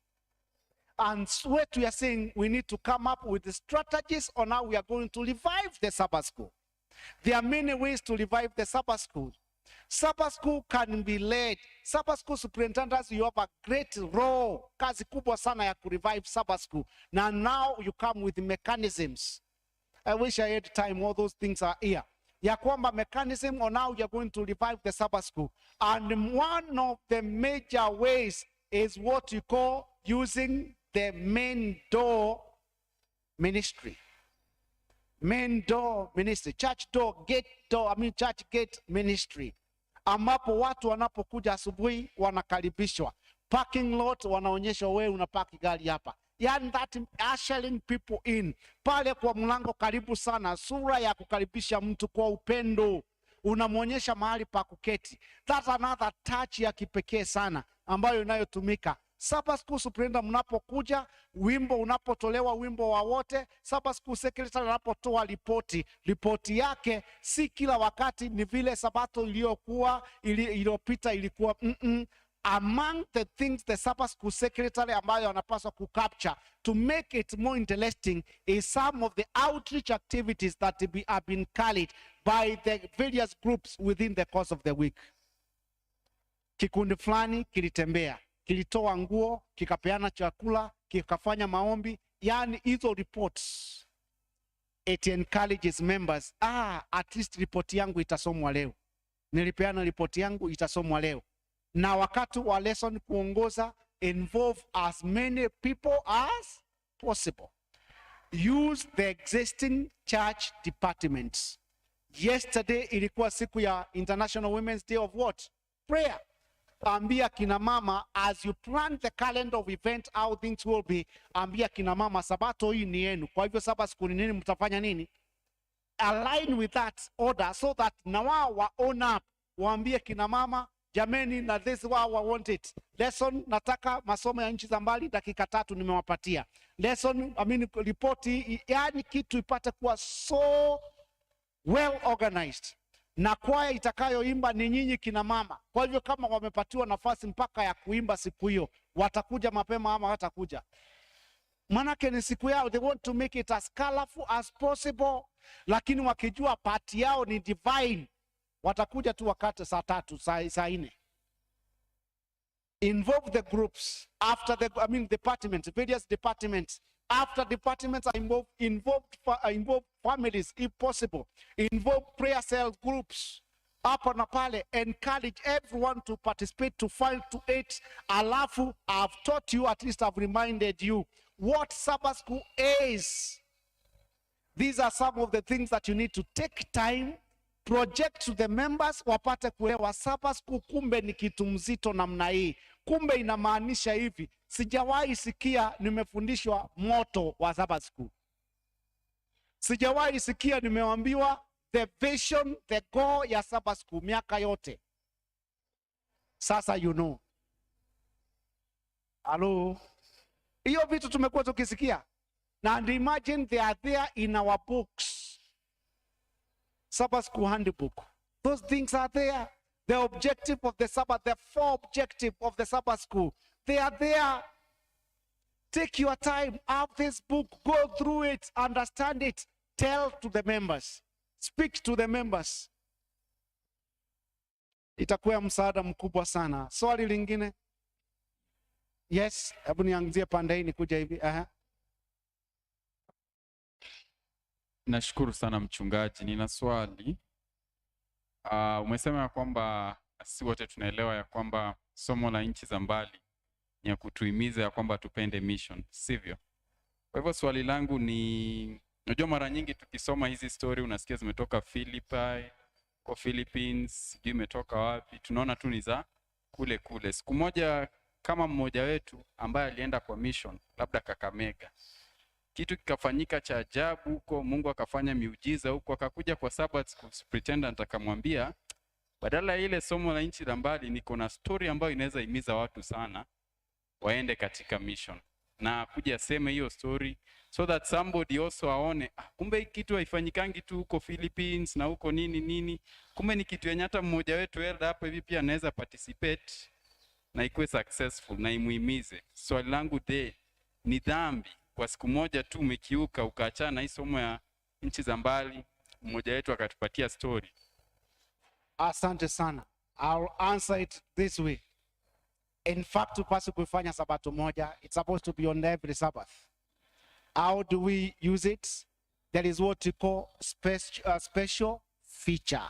And what we are saying, we need to come up with the strategies on how we are going to revive the Sabbath school. There are many ways to revive the Sabbath school. Sabbath school can be led. Sabbath school superintendents, you have a great role. Kazi kubwa sana ya revive Sabbath school. Now you come with mechanisms. I wish I had time, all those things are here. Ya kwamba mechanism on how you're going to revive the Sabbath school. And one of the major ways is what you call using the main door ministry. Main door ministry, church gate ministry, ambapo watu wanapokuja asubuhi wanakaribishwa. Parking lot wanaonyeshwa wewe unapaki gari hapa. Yani that ushering people in. Pale kwa mlango karibu sana, sura ya kukaribisha mtu kwa upendo. Unamwonyesha mahali pa kuketi. That's another touch ya kipekee sana ambayo inayotumika. Sabbath school superintendent mnapokuja, wimbo unapotolewa, wimbo wa wote, Sabbath school secretary anapotoa ripoti yake si kila wakati ni vile sabato iliyopita ilikuwa. Among the things the Sabbath school secretary ambayo anapaswa kucapture to make it more interesting is some of the outreach activities that have been carried by the various groups within the course of the week. Kikundi fulani kilitembea, kilitoa nguo, kikapeana chakula, kikafanya maombi. Yani hizo reports, it encourages members, at least report yangu itasomwa leo. Nilipeana report yangu itasomwa leo. Na wakati wa lesson kuongoza, involve as many people as possible. Use the existing church departments. Yesterday ilikuwa siku ya International Women's Day of what? Prayer. Ambia kina mama, as you plan the calendar of event, how things will be, ambia kina mama, sabato hii ni yenu. Kwa hivyo Sabbath school nini mtafanya nini? Align with that order so that na wao wa own up, waambie kina mama, jameni, na this is how I want it. Lesson, nataka masomo ya nchi za mbali, dakika 3 nimewapatia. Lesson, ripoti, yani kitu ipate kuwa so well organized. Na kwaya itakayoimba ni nyinyi kina mama. Kwa hivyo kama wamepatiwa nafasi mpaka ya kuimba siku hiyo, watakuja mapema ama watakuja? Manake ni siku yao, they want to make it as colorful as possible. Lakini wakijua party yao ni divine, watakuja tu wakati saa 3, saa 4. Involve the groups after departments, various departments. After departments are involve families if possible. Involve prayer cell groups. Hapa na pale, encourage everyone to participate, to 5 to 8. Alafu, I've taught you, at least I've reminded you what Sabbath school is. These are some of the things that you need to take time, project to the members, wapate kuelewa Sabbath school kumbe ni kitu mzito namna hii. Kumbe inamaanisha hivi. Sijawahi sikia nimefundishwa moto wa Sabbath school. Sijawahi sikia nimeambiwa the vision, the goal ya Sabbath school miaka yote. Sasa you know. Hello. Hiyo vitu tumekuwa tukisikia. And imagine they are there in our books. Sabbath school handbook. Those things are there. The objective of the Sabbath, the 4 objectives of the Sabbath school, they are there. Take your time, have this book, go through it, understand it, tell to the members, speak to the members. Itakuwa msaada mkubwa sana. Swali lingine? Yes, hebu nianzie pande hii nikuja hivi. Nashukuru sana mchungaji. Nina swali. Umesema ya kwamba sisi wote tunaelewa ya kwamba somo la nchi za mbali ni ya kutuhimiza ya kwamba tupende mission, sivyo? Kwa hivyo swali langu ni, unajua mara nyingi tukisoma hizi story unasikia zimetoka Philippi, kwa Philippines, sijui imetoka wapi, tunaona tu ni za kule kule. Siku moja kama mmoja wetu ambaye alienda kwa mission, labda Kakamega, kitu kikafanyika cha ajabu huko, Mungu akafanya miujiza huko, akakuja kwa Sabbath school superintendent akamwambia, badala ya ile somo la nchi za mbali, niko na story ambayo inaweza himiza watu sana waende katika mission. Na kuja aseme hiyo story, so that somebody also aone kumbe hii kitu haifanyikangi tu huko Philippines na huko nini nini, kumbe ni kitu yenye hata mmoja wetu elder hapa hivi pia anaweza participate na ikuwe successful na imuhimize. Swali langu ni dhambi kwa siku moja tu umekiuka ukaachana na hii somo ya nchi za mbali, mmoja wetu akatupatia story? Asante sana. I'll answer it this way. In fact, tupaswi kufanya sabato moja. It's supposed to be on every Sabbath. How do we use it? There is what we call special feature.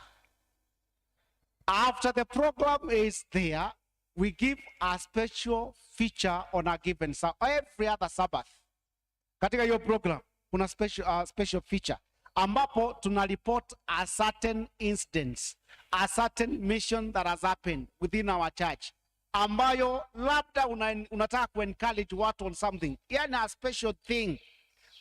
After the program is there, we give a special feature on a given every other Sabbath. Katika hiyo program, kuna special feature ambapo tuna report a certain incidents, a certain mission that has happened within our church, ambayo labda unataka ku-encourage watu on something. Yani a special thing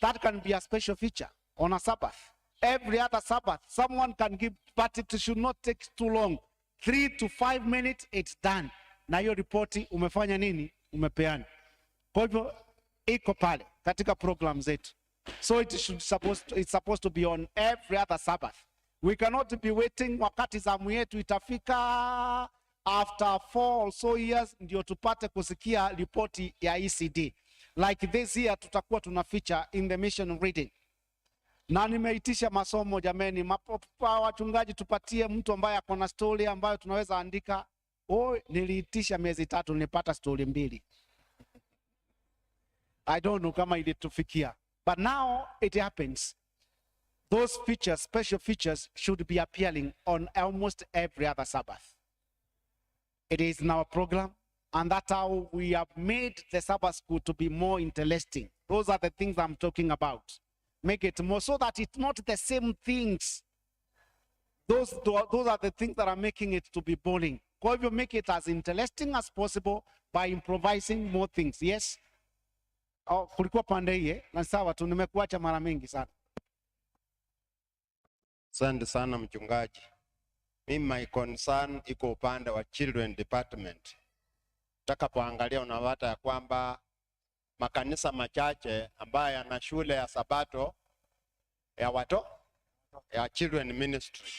that can be a special feature on a Sabbath. Every other Sabbath, someone can give, but it should not take too long. 3 to 5 minutes, it's done. Na hiyo ripoti umefanya nini? Umepeana. Kwa hivyo iko pale katika program zetu. So it's supposed to be on every other Sabbath. We cannot be waiting wakati zamu yetu itafika after 4 or so years ndio tupate kusikia ripoti ya ECD. Like this year tutakuwa tuna feature in the mission reading. Na nimeitisha masomo jameni, wachungaji tupatie mtu ambaye ako na story ambayo tunaweza andika. Niliitisha miezi 3 nilipata story 2. I don't know kama ilitufikia. But now it happens. Those features, special features, should be appearing on almost every other Sabbath. It is in our program, and that's how we have made the Sabbath school to be more interesting. Those are the things I'm talking about. Make it more so that it's not the same things. Those are the things that are making it to be boring. Kwa hivyo make it as interesting as possible by improvising more things. Yes? Kulikuwa pande hii, na sawa tu, nimekuacha mara mingi sana. Asante sana mchungaji. Mimi my concern iko upande wa children department. Utakapoangalia unapata ya kwamba makanisa machache ambayo yana shule ya Sabato ya children ministry.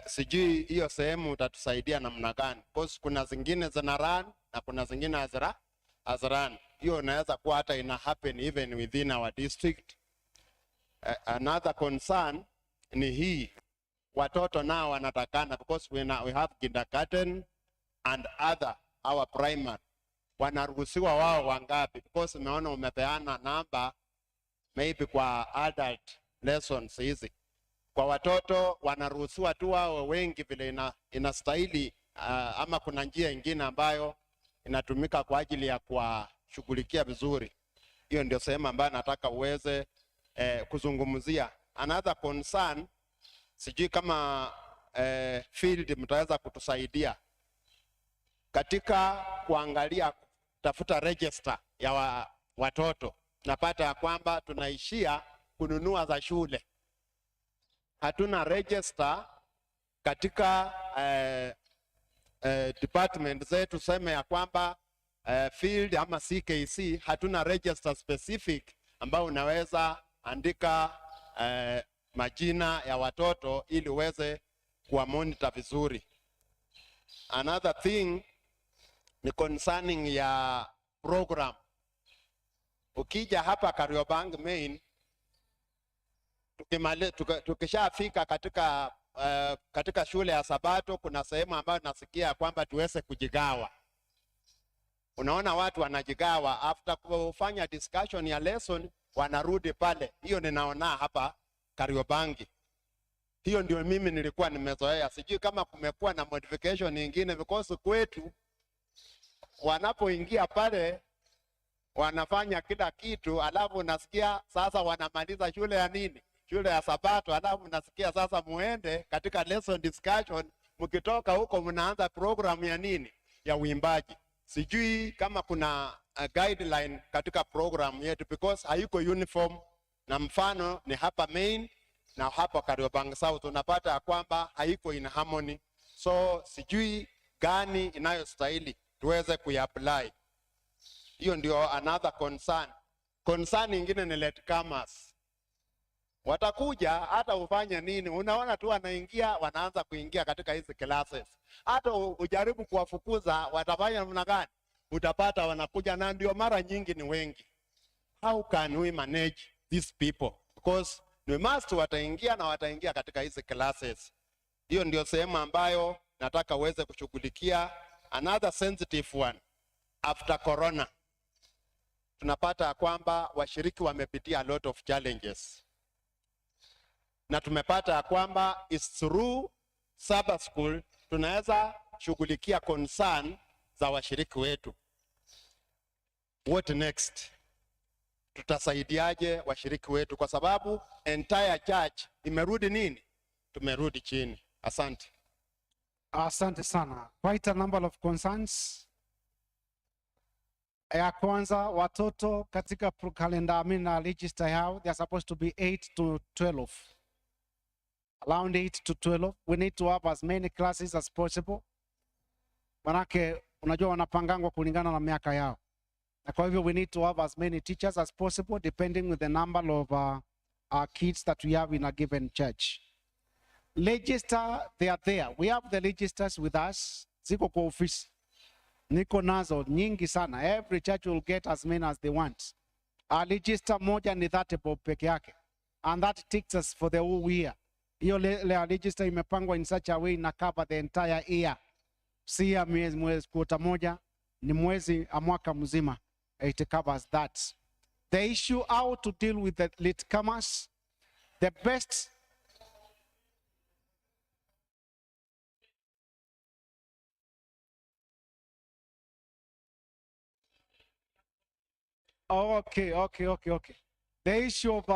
Sijui hiyo sehemu utatusaidia namna gani? Because kuna zingine zina run na kuna zingine hazirun. Hiyo inaweza kuwa hata ina happen even within our district. Another concern ni hii, watoto nao wanatakana, because we have kindergarten and our primary. Wanaruhusiwa wao wangapi? Because umeona umepeana namba maybe kwa adult lessons hizi. Kwa watoto wanaruhusiwa tu wao wengi vile inastahili, ama kuna njia ingine ambayo inatumika kwa ajili ya kuwashughulikia vizuri? Hiyo ndio sehemu ambayo nataka uweze kuzungumzia. Another concern, sijui kama field mtaweza kutusaidia katika kuangalia tafuta register ya watoto. Napata ya kwamba tunaishia kununua za shule. Hatuna register katika department zetu, sema ya kwamba field ama CKC hatuna register specific ambao unaweza andika majina ya watoto ili uweze kuwa monitor vizuri. Another thing ni concerning ya program. Ukija hapa Kariobangi main, tukishafika katika shule ya Sabato, kuna sehemu ambayo nasikia kwamba tuweze kujigawa. Unaona watu wanajigawa after kufanya discussion ya lesson, wanarudi pale. Hiyo ninaona hapa Kariobangi. Hiyo ndio mimi nilikuwa nimezoea. Sijui kama kumekuwa na modification nyingine, because kwetu wanapoingia pale wanafanya kila kitu, alafu nasikia sasa wanamaliza shule ya nini? Shule ya Sabato, alafu nasikia sasa muende katika lesson discussion, mkitoka huko mnaanza program ya nini? Ya uimbaji. Sijui kama kuna guideline katika program yetu, because haiko uniform, na mfano ni hapa main na hapa Kariobangi South unapata ya kwamba haiko in harmony. So sijui gani inayostahili tuweze kuiapply. Hiyo ndio another concern. Concern ingine ni latecomers. Watakuja hata ufanye nini, unaona tu wanaingia, wanaanza kuingia katika hizi classes. Hata ujaribu kuwafukuza, watafanya namna gani? Utapata wanakuja, na ndio mara nyingi ni wengi. How can we manage these people? Because we must wataingia na wataingia katika hizi classes. Hiyo ndio sehemu ambayo nataka uweze kushughulikia. Another sensitive one, after corona tunapata kwamba washiriki wamepitia a lot of challenges, na tumepata kwamba is through Sabbath school tunaweza shughulikia concern za washiriki wetu. What next? Tutasaidiaje washiriki wetu, kwa sababu entire church imerudi nini? Tumerudi chini. Asante. Asante sana. Quite a number of concerns. Ya kwanza, watoto katika calendar na register yao, they are supposed to be 8 to 12. Around 8 to 12. We need to have as many classes as possible. Manake unajua wanapangangwa kulingana na miaka yao. Na kwa hivyo we need to have as many teachers as possible depending with the number of our kids that we have in a given church. Register, they are there. We have the registers with us. Ziko kwa ofisi. Niko nazo nyingi sana. Every church will get as many as they want. Our register moja ni 30 bob peke yake. And that takes us for the whole year. Hiyo register imepangwa in such a way na cover the entire year. Si ya mwezi kuota moja, ni mwezi a mwaka mzima. It covers that. The issue how to deal with the latecomers. The best Okay. The issue of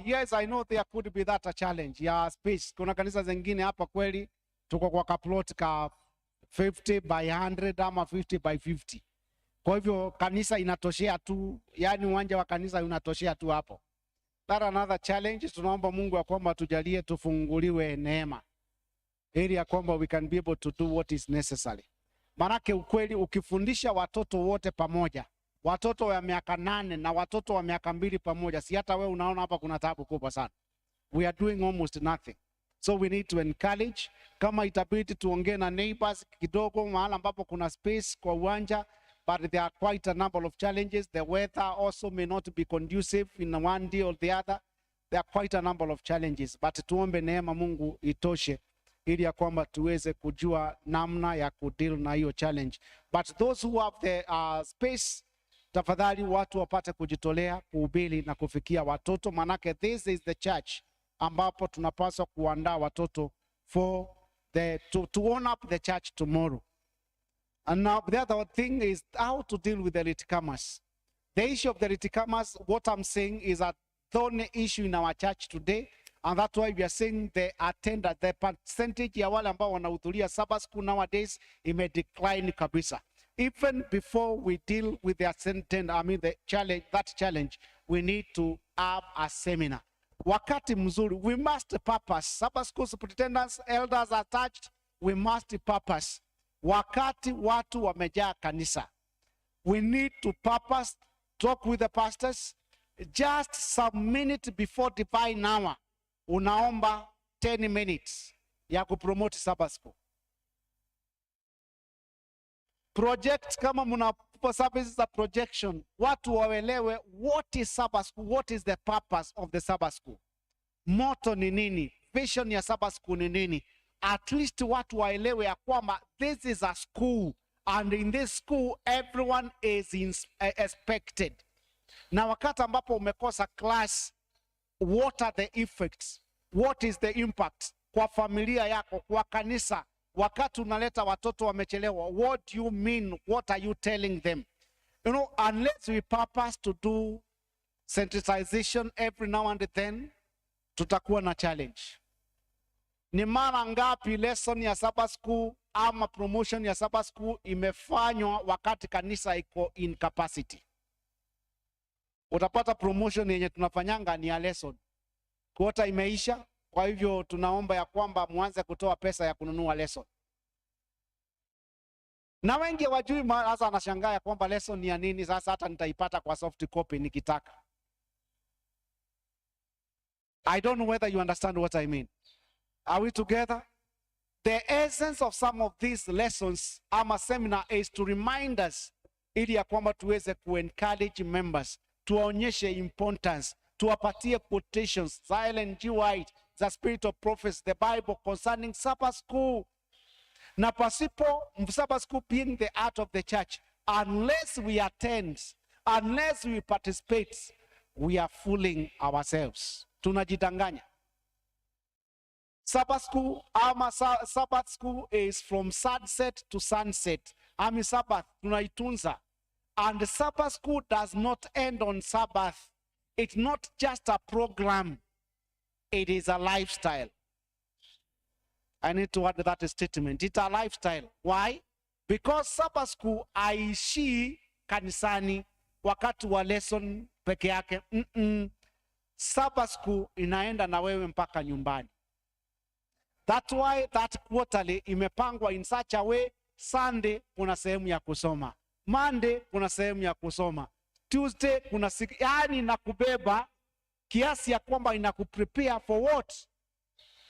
yes, I know there could be that a challenge. Yeah, space. Kuna kanisa zingine hapa kweli tuko kwa kaplot ka 50 by 100 ama 50 by 50. Kwa hivyo kanisa inatoshea tu, yani uwanja wa kanisa unatoshea tu hapo. That another challenge. Tunaomba Mungu ya kwamba tujalie tufunguliwe neema, ili ya kwamba we can be able to do what is necessary. Manake ukweli ukifundisha watoto wote pamoja, watoto wa miaka 8 na watoto wa miaka 2 pamoja, si hata wewe unaona hapa kuna taabu kubwa sana. We are doing almost nothing. So we need to encourage. Kama itabidi tuongee na neighbors kidogo mahali ambapo kuna space kwa uwanja, but there are quite a number of challenges. The weather also may not be conducive in one day or the other. There are quite a number of challenges, but tuombe neema Mungu itoshe ili ya kwamba tuweze kujua namna ya kudeal na hiyo challenge. But those who have the space, tafadhali watu wapate kujitolea kuhubiri na kufikia watoto, manake this is the church ambapo tunapaswa kuandaa watoto for to own up the church tomorrow. And now the other thing is how to deal with the latecomers. The issue of the latecomers, what I'm saying is a thorny issue in our church today, and that's why we are saying the attendance, the percentage ya wale ambao wanahudhuria Sabbath school nowadays decline kabisa. Even before we deal with the the challenge, that challenge, we need to have a seminar. Wakati mzuri, we must purpose. Sabbath school superintendents, elders attached, we must purpose. Wakati watu wamejaa kanisa, we need to purpose, talk with the pastors, just some minutes before divine hour, unaomba 10 minutes ya kupromote Sabbath school. Project kama mnapa services za projection, watu waelewe what is Sabbath school, what is the purpose of the Sabbath school. Motto ni nini? Vision ya Sabbath school ni nini? At least watu waelewe ya kwamba this is a school, and in this school everyone is expected. Na wakati ambapo umekosa class, what are the effects? What is the impact kwa familia yako, kwa kanisa? Wakati unaleta watoto wamechelewa, what do you mean? What are you telling them? You know, unless we purpose to do sensitization every now and then, tutakuwa na challenge. Ni mara ngapi lesson ya Sabbath school ama promotion ya Sabbath school imefanywa wakati kanisa iko in capacity? Utapata promotion yenye tunafanyanga ni ya lesson, quota imeisha. Kwa hivyo tunaomba ya kwamba muanze kutoa pesa ya kununua lesson. Na wengi wajui, sasa anashangaa ya kwamba lesson ni ya nini, sasa hata nitaipata kwa soft copy nikitaka. I don't know whether you understand what I mean. Are we together? The essence of some of these lessons ama seminar is to remind us, ili ya kwamba tuweze ku-encourage members, tuwaonyeshe importance, tuwapatie quotations, Ellen G. White, The Spirit of Prophecy, the Bible concerning Sabbath school. Na pasipo Sabbath school being the art of the church, unless we attend, unless we participate, we are fooling ourselves. Tunajidanganya. Sabbath school is from sunset to sunset. Sabbath tunaitunza. And the Sabbath school does not end on Sabbath. It's not just a program. It is a lifestyle. I need to add that statement. It's a lifestyle. Why? Because Sabbath school haishi kanisani wakati wa lesson peke yake. Sabbath school inaenda na wewe mpaka nyumbani. That's why that quarterly imepangwa in such a way. Sunday kuna sehemu ya kusoma, Monday kuna sehemu ya kusoma, Tuesday kuna yani inakubeba kiasi ya kwamba inakuprepare for what?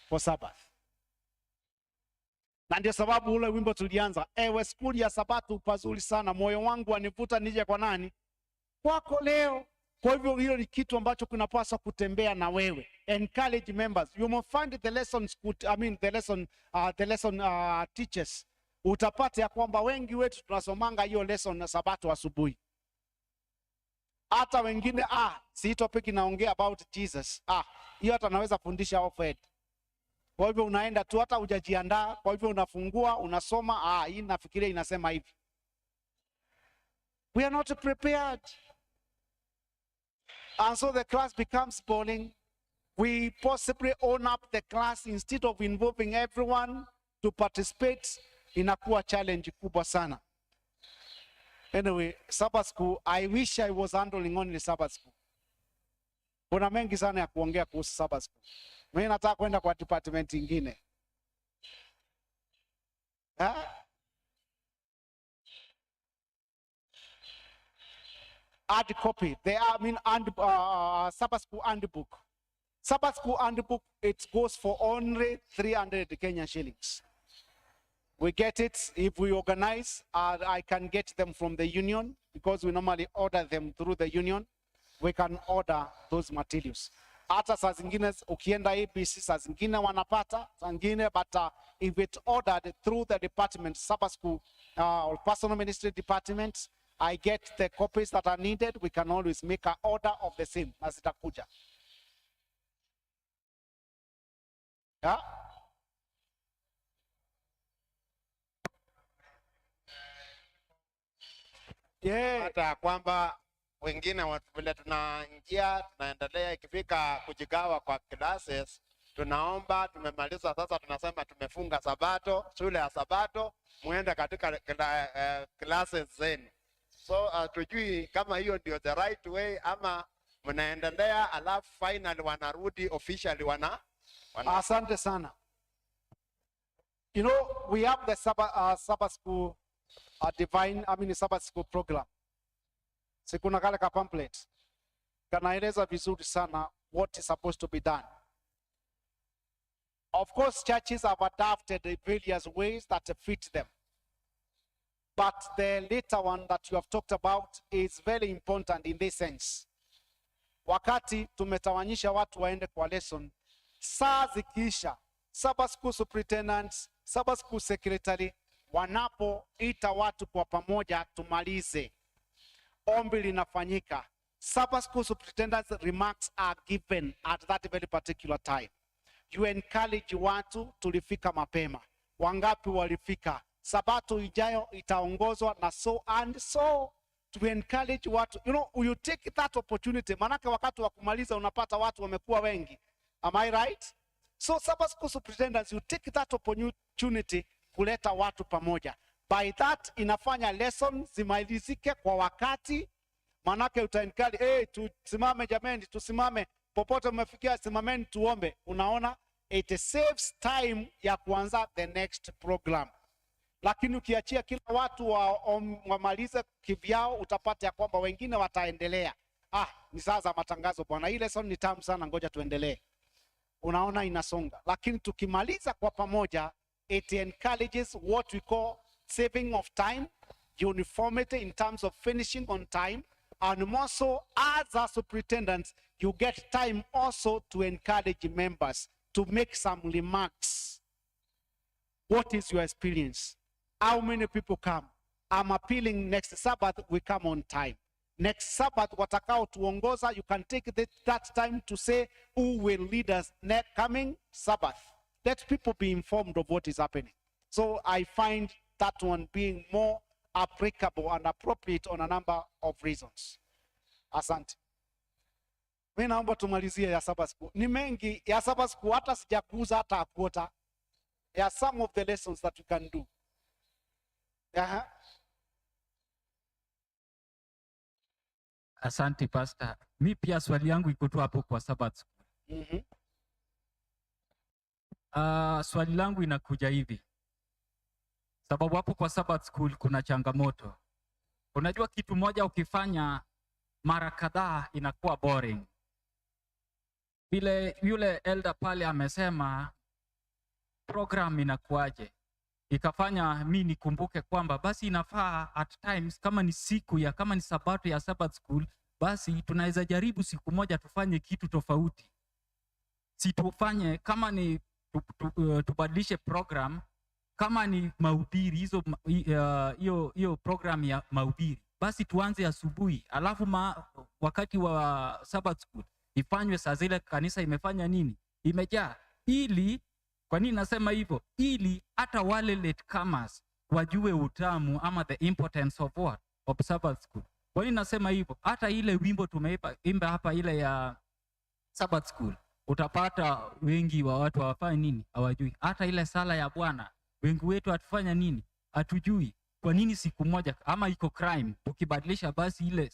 For Sabbath. Na ndio sababu ule wimbo tulianza, ewe skuli ya Sabato pazuri sana, moyo wangu wanivuta nije kwa nani? Kwako leo. Kwa hivyo hiyo ni kitu ambacho kunapaswa kutembea na wewe. Encourage members. You must find the lessons, the lesson teachers. Utapata ya kwamba wengi wetu tunasomanga hiyo lesson na Sabato asubuhi. Hata wengine si topic inaongea about Jesus. Hiyo hata naweza fundisha off-head. Kwa hivyo unaenda tu hata hujajiandaa, kwa hivyo unafungua, unasoma, hii nafikiria inasema hivi. We are not prepared. And so the class becomes boring. We possibly own up the class instead of involving everyone to participate. Inakuwa challenge kubwa sana. Anyway, Sabbath school, I wish I was handling only Sabbath school. Kuna mengi sana ya kuongea kuhusu Sabbath school. Mimi nataka kwenda kwa department ingine. Hard copy. Sabbath school handbook. Sabbath school handbook, it goes for only 300 Kenyan shillings. We get it if we organize. I can get them from the union because we normally order them through the union. We can order those materials. Hata saa zingine ukienda ABC saa zingine wanapata, saa zingine, but if it's ordered through the department, Sabbath school or personal ministry department, I get the copies that are needed. We can always make an order of the same as itakuja. Hata kwamba wengine vile tunaingia tunaendelea, ikifika kujigawa kwa classes, tunaomba tumemaliza sasa, tunasema tumefunga Sabato, shule ya Sabato, muende katika classes zenu. So tujui kama hiyo ndio the right way ama mnaendelea alafu finally wanarudi officially wana. Asante sana. You know, we have the Sabbath school Sabbath school program. Sikuna kale ka pamphlet kanaeleza vizuri sana what is supposed to be done. Of course, churches have adapted various ways that fit them. But the later one that you have talked about is very important in this sense. Wakati tumetawanyisha watu waende kwa lesson, saa zikiisha, Sabbath school superintendents, Sabbath school secretary, wanapoita watu kwa pamoja tumalize, ombi linafanyika. Sabbath school superintendents remarks are given at that very particular time. You encourage watu, tulifika mapema. Wangapi walifika? Sabato ijayo itaongozwa na so and so. To encourage watu. You know, you take that opportunity. Manake wakati wa kumaliza unapata watu wamekuwa wengi. Am I right? So Sabbath school superintendents, you take that opportunity kuleta watu pamoja. By that inafanya lesson zimalizike kwa wakati. Manake utaencourage, tusimame jameni, tusimame. Popote umefikia simameni tuombe. Unaona? It saves time ya kuanza the next program. lakini ukiachia kila watu wamalize kivyao, utapata ya kwamba wengine wataendelea. Ni saa za matangazo bwana, hii lesson ni tamu sana, ngoja tuendelee. Unaona inasonga, lakini tukimaliza kwa pamoja, it encourages what we call saving of time, uniformity in terms of finishing on time, and more so as a superintendent, you get time also to encourage members to make some remarks. What is your experience? How many people come? I'm appealing next Sabbath we come on time. Next Sabbath watakao tuongoza, you can take that time to say who will lead us next coming Sabbath. Let people be informed of what is happening. So I find that one being more applicable and appropriate on a number of reasons. Asante. Mimi naomba tumalizie ya Sabbath school. Ni mengi ya Sabbath school, hata sijakuza hata a quarter. There are some of the lessons that we can do. Asante Pastor. Mi pia swali yangu iko tu hapo kwa Sabbath school. Swali langu inakuja hivi. Sababu hapo kwa Sabbath school kuna changamoto. Unajua kitu moja ukifanya mara kadhaa inakuwa boring. Vile yule elder pale amesema program inakuaje, ikafanya mi nikumbuke kwamba basi inafaa at times, kama ni siku ya kama ni sabato ya Sabbath school, basi tunaweza jaribu siku moja tufanye kitu tofauti. Si tufanye kama ni tubadilishe program, kama ni mahubiri hiyo program ya mahubiri, basi tuanze asubuhi, alafu wakati wa Sabbath school ifanywe saa zile kanisa imefanya nini, imejaa. Ili kwa nini nasema hivyo? Ili hata wale latecomers wajue utamu ama the importance of what, of Sabbath school. Kwa nini nasema hivyo? Hata ile wimbo tumeimba hapa ile ya Sabbath school, utapata wengi wa watu hawafanyi nini, hawajui. Hata ile sala ya Bwana wengi wetu hatufanya nini, hatujui. Kwa nini siku moja ama iko crime tukibadilisha basi ile,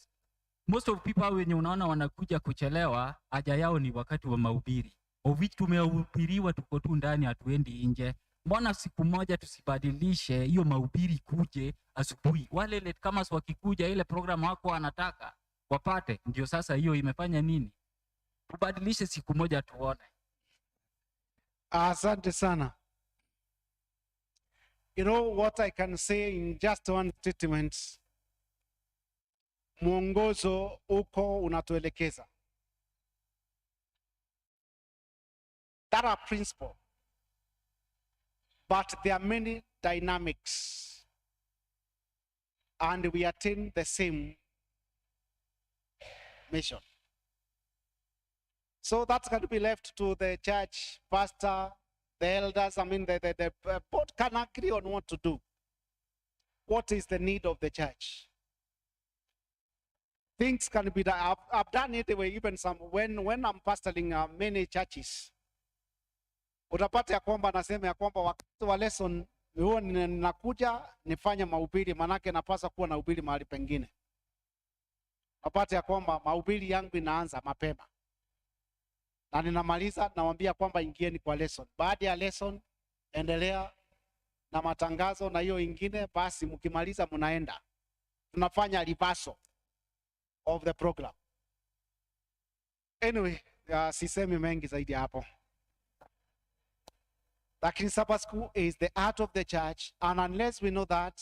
most of people wenye unaona wanakuja kuchelewa, haja yao ni wakati wa mahubiri, of which tumehubiriwa, tuko tu ndani, hatuendi nje. Mbona siku moja tusibadilishe hiyo mahubiri kuje asubuhi? Wale latecomers wakikuja, ile program wako wanataka wapate, ndio sasa hiyo imefanya nini, tubadilishe siku moja tuone. Asante sana. You know what I can say in just one statement, mwongozo uko unatuelekeza. That are principle, but there are many dynamics, and we attain the same mission. So that's going to be left to the church pastor, the elders. I mean, the board can agree on what to do. What is the need of the church? Things can be done. I've done it anyway, even some when I'm pastoring many churches. Utapata ya kwamba nasema ya kwamba wakati wa lesson huwa ninakuja nifanye mahubiri, manake napasa kuwa na hubiri mahali pengine. Utapata ya kwamba mahubiri yangu inaanza mapema, na ninamaliza nawaambia kwamba ingieni kwa lesson. Baada ya lesson endelea na matangazo na hiyo ingine, basi mkimaliza mnaenda. Tunafanya reversal of the program. Anyway, sisemi mengi zaidi hapo. Lakini Sabbath school is the heart of the church, and unless we know that,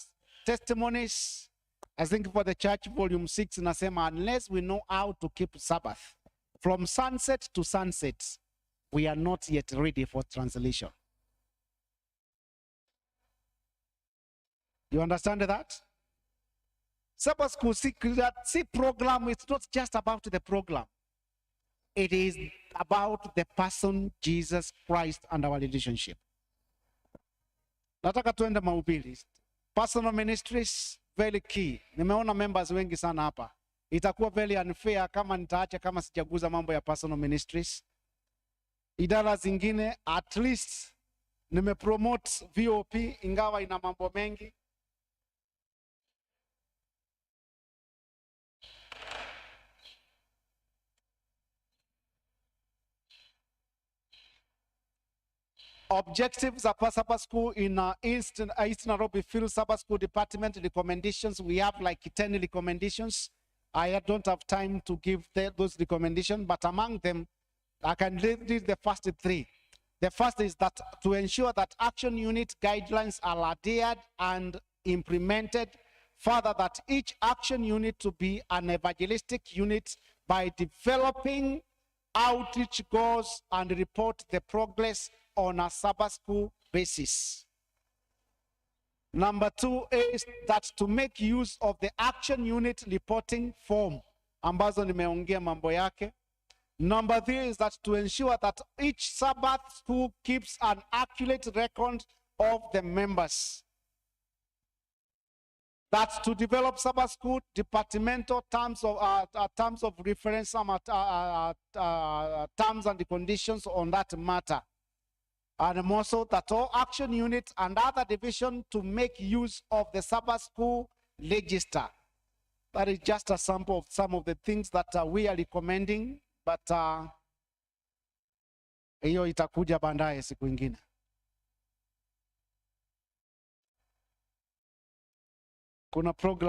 testimonies, I think for the church volume 6 nasema, unless we know how to keep Sabbath from sunset to sunset, we are not yet ready for translation. You understand that? Sabbath school, see program, it's not just about the program. It is about the person Jesus Christ and our relationship. Nataka tuende mahubiri. Personal ministries, very key. Nimeona members wengi sana hapa. Itakuwa very unfair kama nitaacha kama sijaguza mambo ya personal ministries. Idara zingine, at least nimepromote VOP ingawa ina mambo mengi. Objectives of Sabbath School in East Nairobi Field Sabbath School Department. Recommendations, we have like 10 recommendations. I don't have time to give those recommendations, but among them, I can read the first 3. The first is that to ensure that action unit guidelines are adhered and implemented. Further, that each action unit to be an evangelistic unit by developing outreach goals and report the progress on a Sabbath school basis. Number 2 is that to make use of the action unit reporting form, ambazo nimeongea mambo yake. Number 3 is that to ensure that each Sabbath school keeps an accurate record of the members. That's to develop Sabbath school departmental terms of reference, terms and the conditions on that matter. And also that all action units and other division to make use of the Sabbath school register. That is just a sample of some of the things that we are recommending, but hiyo itakuja baadaye siku ingine. Kuna program